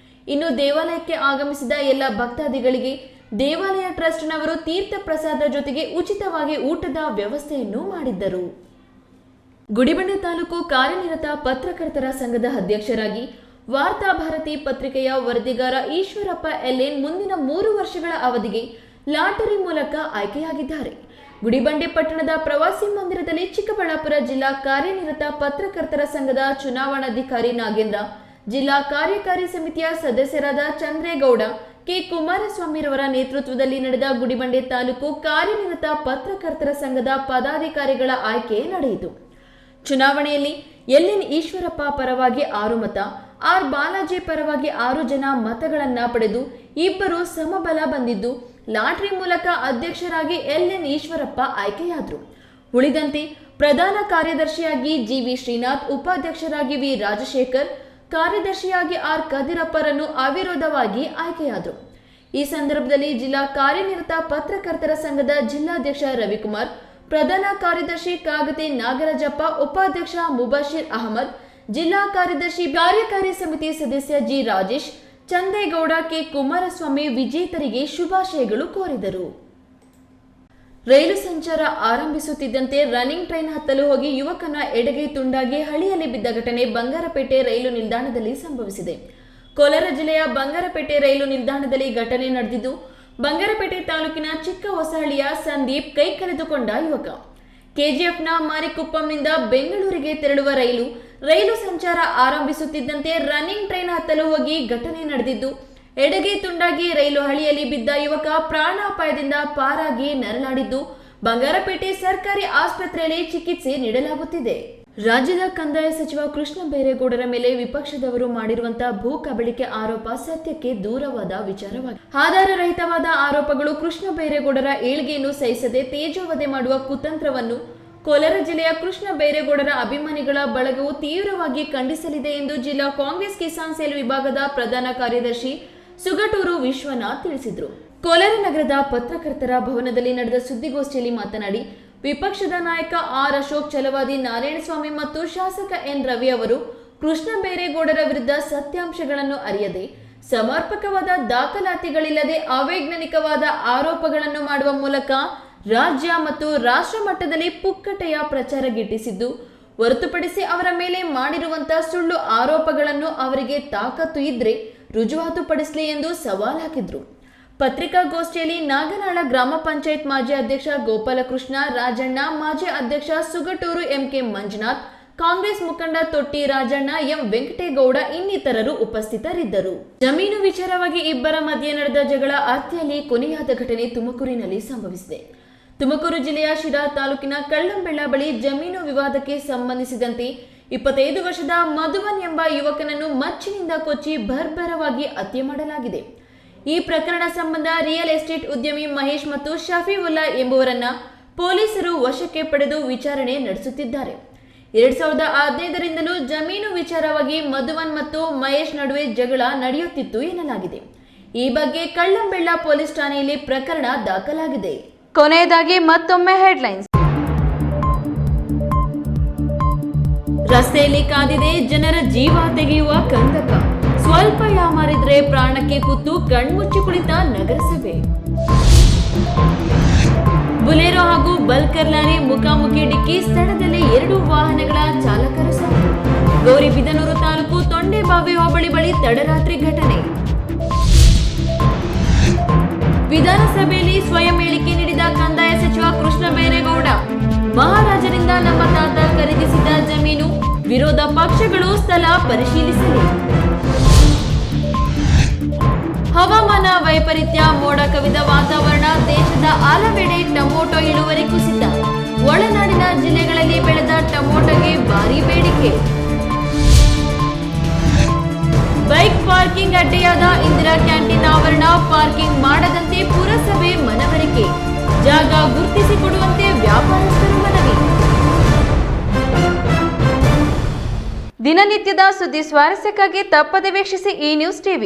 A: ಇನ್ನು ದೇವಾಲಯಕ್ಕೆ ಆಗಮಿಸಿದ ಎಲ್ಲ ಭಕ್ತಾದಿಗಳಿಗೆ ದೇವಾಲಯ ಟ್ರಸ್ಟ್ನವರು ತೀರ್ಥ ಪ್ರಸಾದ ಜೊತೆಗೆ ಉಚಿತವಾಗಿ ಊಟದ ವ್ಯವಸ್ಥೆಯನ್ನು ಮಾಡಿದ್ದರು. ಗುಡಿಬಂಡೆ ತಾಲೂಕು ಕಾರ್ಯನಿರತ ಪತ್ರಕರ್ತರ ಸಂಘದ ಅಧ್ಯಕ್ಷರಾಗಿ ವಾರ್ತಾಭಾರತಿ ಪತ್ರಿಕೆಯ ವರದಿಗಾರ ಈಶ್ವರಪ್ಪ ಎಲ್ಎನ್ ಮುಂದಿನ 3 ವರ್ಷಗಳ ಅವಧಿಗೆ ಲಾಟರಿ ಮೂಲಕ ಆಯ್ಕೆಯಾಗಿದ್ದಾರೆ. ಗುಡಿಬಂಡೆ ಪಟ್ಟಣದ ಪ್ರವಾಸಿ ಮಂದಿರದಲ್ಲಿ ಚಿಕ್ಕಬಳ್ಳಾಪುರ ಜಿಲ್ಲಾ ಕಾರ್ಯನಿರತ ಪತ್ರಕರ್ತರ ಸಂಘದ ಚುನಾವಣಾಧಿಕಾರಿ ನಾಗೇಂದ್ರ, ಜಿಲ್ಲಾ ಕಾರ್ಯಕಾರಿ ಸಮಿತಿಯ ಸದಸ್ಯರಾದ ಚಂದ್ರೇಗೌಡ, ಕೆ ಕುಮಾರಸ್ವಾಮಿರವರ ನೇತೃತ್ವದಲ್ಲಿ ನಡೆದ ಗುಡಿಬಂಡೆ ತಾಲೂಕು ಕಾರ್ಯನಿರತ ಪತ್ರಕರ್ತರ ಸಂಘದ ಪದಾಧಿಕಾರಿಗಳ ಆಯ್ಕೆ ನಡೆಯಿತು. ಚುನಾವಣೆಯಲ್ಲಿ ಎಲ್ಎನ್ ಈಶ್ವರಪ್ಪ ಪರವಾಗಿ 6 ಮತ, ಆರ್ ಬಾಲಾಜಿ ಪರವಾಗಿ 6 ಜನ ಮತಗಳನ್ನ ಪಡೆದು ಇಬ್ಬರು ಸಮಬಲ ಬಂದಿದ್ದು ಲಾಟರಿ ಮೂಲಕ ಅಧ್ಯಕ್ಷರಾಗಿ ಎಲ್ಎನ್ ಈಶ್ವರಪ್ಪ ಆಯ್ಕೆಯಾದರು. ಉಳಿದಂತೆ ಪ್ರಧಾನ ಕಾರ್ಯದರ್ಶಿಯಾಗಿ ಜಿವಿ ಶ್ರೀನಾಥ್, ಉಪಾಧ್ಯಕ್ಷರಾಗಿ ವಿ ರಾಜಶೇಖರ್, ಕಾರ್ಯದರ್ಶಿಯಾಗಿ ಆರ್ ಕದಿರಪ್ಪರನ್ನು ಅವಿರೋಧವಾಗಿ ಆಯ್ಕೆಯಾದರು. ಈ ಸಂದರ್ಭದಲ್ಲಿ ಜಿಲ್ಲಾ ಕಾರ್ಯನಿರತ ಪತ್ರಕರ್ತರ ಸಂಘದ ಜಿಲ್ಲಾಧ್ಯಕ್ಷ ರವಿಕುಮಾರ್, ಪ್ರಧಾನ ಕಾರ್ಯದರ್ಶಿ ಕಾಗತೆ ನಾಗರಾಜಪ್ಪ, ಉಪಾಧ್ಯಕ್ಷ ಮುಬಾಶಿರ್ ಅಹಮದ್, ಜಿಲ್ಲಾ ಕಾರ್ಯದರ್ಶಿ ಕಾರ್ಯಕಾರಿ ಸಮಿತಿ ಸದಸ್ಯ ಜಿ ರಾಜೇಶ್, ಚಂದೇಗೌಡ, ಕೆ ಕುಮಾರಸ್ವಾಮಿ ವಿಜೇತರಿಗೆ ಶುಭಾಶಯಗಳು ಕೋರಿದರು. ರೈಲು ಸಂಚಾರ ಆರಂಭಿಸುತ್ತಿದ್ದಂತೆ ರನ್ನಿಂಗ್ ಟ್ರೈನ್ ಹತ್ತಲು ಹೋಗಿ ಯುವಕನ ಎಡಗೈ ತುಂಡಾಗಿ ಹಳಿಯಲ್ಲಿ ಬಿದ್ದ ಘಟನೆ ಬಂಗಾರಪೇಟೆ ರೈಲು ನಿಲ್ದಾಣದಲ್ಲಿ ಸಂಭವಿಸಿದೆ. ಕೋಲಾರ ಜಿಲ್ಲೆಯ ಬಂಗಾರಪೇಟೆ ರೈಲು ನಿಲ್ದಾಣದಲ್ಲಿ ಘಟನೆ ನಡೆದಿದ್ದು, ಬಂಗಾರಪೇಟೆ ತಾಲೂಕಿನ ಚಿಕ್ಕ ಹೊಸಹಳ್ಳಿಯ ಸಂದೀಪ್ ಕೈ ಕಳೆದುಕೊಂಡ ಯುವಕ. ಕೆಜಿಎಫ್ನ ಮಾರಿಕುಪ್ಪಂನಿಂದ ಬೆಂಗಳೂರಿಗೆ ತೆರಳುವ ರೈಲು ಸಂಚಾರ ಆರಂಭಿಸುತ್ತಿದ್ದಂತೆ ರನ್ನಿಂಗ್ ಟ್ರೈನ್ ಹತ್ತಲು ಹೋಗಿ ಘಟನೆ ನಡೆದಿದ್ದು, ಎಡಗೈ ತುಂಡಾಗಿ ರೈಲು ಹಳಿಯಲ್ಲಿ ಬಿದ್ದ ಯುವಕ ಪ್ರಾಣಾಪಾಯದಿಂದ ಪಾರಾಗಿ ನರಳಾಡಿದ್ದು, ಬಂಗಾರಪೇಟೆ ಸರ್ಕಾರಿ ಆಸ್ಪತ್ರೆಯಲ್ಲಿ ಚಿಕಿತ್ಸೆ ನೀಡಲಾಗುತ್ತಿದೆ. ರಾಜ್ಯದ ಕಂದಾಯ ಸಚಿವ ಕೃಷ್ಣ ಬೈರೇಗೌಡರ ಮೇಲೆ ವಿಪಕ್ಷದವರು ಮಾಡಿರುವಂತಹ ಭೂ ಕಬಳಿಕೆ ಆರೋಪ ಸತ್ಯಕ್ಕೆ ದೂರವಾದ ವಿಚಾರವಾಗಿದೆ. ಆಧಾರರಹಿತವಾದ ಆರೋಪಗಳು ಕೃಷ್ಣ ಬೈರೇಗೌಡರ ಏಳ್ಗೆಯನ್ನು ಸಹಿಸದೆ ತೇಜೋವಧೆ ಮಾಡುವ ಕುತಂತ್ರವನ್ನು ಕೋಲಾರ ಜಿಲ್ಲೆಯ ಕೃಷ್ಣ ಬೈರೇಗೌಡರ ಅಭಿಮಾನಿಗಳ ಬಳಗವು ತೀವ್ರವಾಗಿ ಖಂಡಿಸಲಿದೆ ಎಂದು ಜಿಲ್ಲಾ ಕಾಂಗ್ರೆಸ್ ಕಿಸಾನ್ ಸೆಲ್ ವಿಭಾಗದ ಪ್ರಧಾನ ಕಾರ್ಯದರ್ಶಿ ಸುಗಟೂರು ವಿಶ್ವನಾಥ್ ತಿಳಿಸಿದರು. ಕೋಲಾರ ನಗರದ ಪತ್ರಕರ್ತರ ಭವನದಲ್ಲಿ ನಡೆದ ಸುದ್ದಿಗೋಷ್ಠಿಯಲ್ಲಿ ಮಾತನಾಡಿ, ವಿಪಕ್ಷದ ನಾಯಕ ಆರ್ ಅಶೋಕ್, ಛಲವಾದಿ ನಾರಾಯಣಸ್ವಾಮಿ ಮತ್ತು ಶಾಸಕ ಎನ್ ರವಿ ಅವರು ಕೃಷ್ಣ ಬೈರೇಗೌಡರ ವಿರುದ್ಧ ಸತ್ಯಾಂಶಗಳನ್ನು ಅರಿಯದೆ ಸಮರ್ಪಕವಾದ ದಾಖಲಾತಿಗಳಿಲ್ಲದೆ ಅವೈಜ್ಞಾನಿಕವಾದ ಆರೋಪಗಳನ್ನು ಮಾಡುವ ಮೂಲಕ ರಾಜ್ಯ ಮತ್ತು ರಾಷ್ಟ್ರ ಮಟ್ಟದಲ್ಲಿ ಪುಕ್ಕಟೆಯ ಪ್ರಚಾರ ಗಿಟ್ಟಿಸಿದ್ದು, ಹೊರತುಪಡಿಸಿ ಅವರ ಮೇಲೆ ಮಾಡಿರುವಂತಹ ಸುಳ್ಳು ಆರೋಪಗಳನ್ನು ಅವರಿಗೆ ತಾಕತ್ತು ಇದ್ರೆ ರುಜುವಾತುಪಡಿಸಲಿ ಎಂದು ಸವಾಲ್ ಹಾಕಿದ್ರು. ಪತ್ರಿಕಾಗೋಷ್ಠಿಯಲ್ಲಿ ನಾಗನಾಳ ಗ್ರಾಮ ಪಂಚಾಯತ್ ಮಾಜಿ ಅಧ್ಯಕ್ಷ ಗೋಪಾಲಕೃಷ್ಣ, ರಾಜಣ್ಣ, ಮಾಜಿ ಅಧ್ಯಕ್ಷ ಸುಗಟೂರು ಎಂಕೆ ಮಂಜುನಾಥ್, ಕಾಂಗ್ರೆಸ್ ಮುಖಂಡ ತೊಟ್ಟಿ ರಾಜಣ್ಣ, ಎಂ ವೆಂಕಟೇಗೌಡ ಇನ್ನಿತರರು ಉಪಸ್ಥಿತರಿದ್ದರು. ಜಮೀನು ವಿಚಾರವಾಗಿ ಇಬ್ಬರ ಮಧ್ಯೆ ನಡೆದ ಜಗಳ ಅತ್ಯಲ್ಲಿ ಕೊನೆಯಾದ ಘಟನೆ ತುಮಕೂರಿನಲ್ಲಿ ಸಂಭವಿಸಿದೆ. ತುಮಕೂರು ಜಿಲ್ಲೆಯ ಶಿರಾ ತಾಲೂಕಿನ ಕಳ್ಳಂಬೆಳ್ಳ ಬಳಿ ಜಮೀನು ವಿವಾದಕ್ಕೆ ಸಂಬಂಧಿಸಿದಂತೆ 25 ವರ್ಷದ ಮಧುವನ್ ಎಂಬ ಯುವಕನನ್ನು ಮಚ್ಚಿನಿಂದ ಕೊಚ್ಚಿ ಬರ್ಬರವಾಗಿ ಹತ್ಯೆ ಮಾಡಲಾಗಿದೆ. ಈ ಪ್ರಕರಣ ಸಂಬಂಧ ರಿಯಲ್ ಎಸ್ಟೇಟ್ ಉದ್ಯಮಿ ಮಹೇಶ್ ಮತ್ತು ಶಫೀವುಲ್ಲಾ ಎಂಬುವರನ್ನ ಪೊಲೀಸರು ವಶಕ್ಕೆ ಪಡೆದು ವಿಚಾರಣೆ ನಡೆಸುತ್ತಿದ್ದಾರೆ. 2015ರಿಂದಲೂ ಜಮೀನು ವಿಚಾರವಾಗಿ ಮಧುವನ್ ಮತ್ತು ಮಹೇಶ್ ನಡುವೆ ಜಗಳ ನಡೆಯುತ್ತಿತ್ತು ಎನ್ನಲಾಗಿದೆ. ಈ ಬಗ್ಗೆ ಕಳ್ಳಂಬೆಳ್ಳ ಪೊಲೀಸ್ ಠಾಣೆಯಲ್ಲಿ ಪ್ರಕರಣ ದಾಖಲಾಗಿದೆ. ಕೊನೆಯದಾಗಿ ಮತ್ತೊಮ್ಮೆ ಹೆಡ್ಲೈನ್ಸ್. ರಸ್ತೆಯಲ್ಲಿ ಕಾದಿದೆ ಜನರ ಜೀವ ತೆಗೆಯುವ ಕಂದಕ. ಸ್ವಲ್ಪ ಯಾಮಾರಿದ್ರೆ ಪ್ರಾಣಕ್ಕೆ ಕುತ್ತು ಕಣ್ಮುಚ್ಚಿ ಕುಳಿತ ನಗರಸಭೆ. ಬುಲೆರೋ ಹಾಗೂ ಬಲ್ಕರ್ ಲಾರಿ ಮುಖಾಮುಖಿ ಡಿಕ್ಕಿ, ಸ್ಥಳದಲ್ಲಿ 2 ವಾಹನಗಳ ಚಾಲಕರು ಸಾವು. ಗೌರಿಬಿದನೂರು ತಾಲೂಕು ತೊಂಡೆಬಾವಿ ಹೋಬಳಿ ಬಳಿ ತಡರಾತ್ರಿ ಘಟನೆ. ವಿಧಾನಸಭೆಯಲ್ಲಿ ಸ್ವಯಂ ಹೇಳಿಕೆ ನೀಡಿದ ಕಂದಾಯ ಸಚಿವ ಕೃಷ್ಣ ಬೈರೇಗೌಡ, ಮಹಾರಾಜರಿಂದ ನಮ್ಮ ತಾತ ಖರೀದಿಸಿದ ಜಮೀನು, ವಿರೋಧ ಪಕ್ಷಗಳು ಸ್ಥಳ ಪರಿಶೀಲಿಸಲಿ. ಹವಾಮಾನ ವೈಪರೀತ್ಯ, ಮೋಡ ಕವಿದ ವಾತಾವರಣ, ದೇಶದ ಹಲವೆಡೆ ಟೊಮೊಟೊ ಇಳುವರಿ ಕುಸಿತ. ಒಳನಾಡಿನ ಜಿಲ್ಲೆಗಳಲ್ಲಿ ಬೆಳೆದ ಟೊಮೊಟೊಗೆ ಭಾರಿ ಬೇಡಿಕೆ. ಬೈಕ್ ಪಾರ್ಕಿಂಗ್ ಅಡ್ಡೆಯಾದ ಇಂದಿರಾ ಕ್ಯಾಂಟೀನ್ ಆವರಣ ಪಾರ್ಕಿಂಗ್ ಮಾಡದಂತೆ ಪುರಸಭೆ ಮನವರಿಕೆ. ಜಾಗ ಗುರುತಿಸಿಕೊಡುವಂತೆ ವ್ಯಾಪಾರಸ್ಥರು ಮನವಿ. ದಿನನಿತ್ಯದ ಸುದ್ದಿ ಸ್ವಾರಸ್ಯಕ್ಕಾಗಿ ತಪ್ಪದೆ ವೀಕ್ಷಿಸಿ ಈ ನ್ಯೂಸ್ ಟಿವಿ.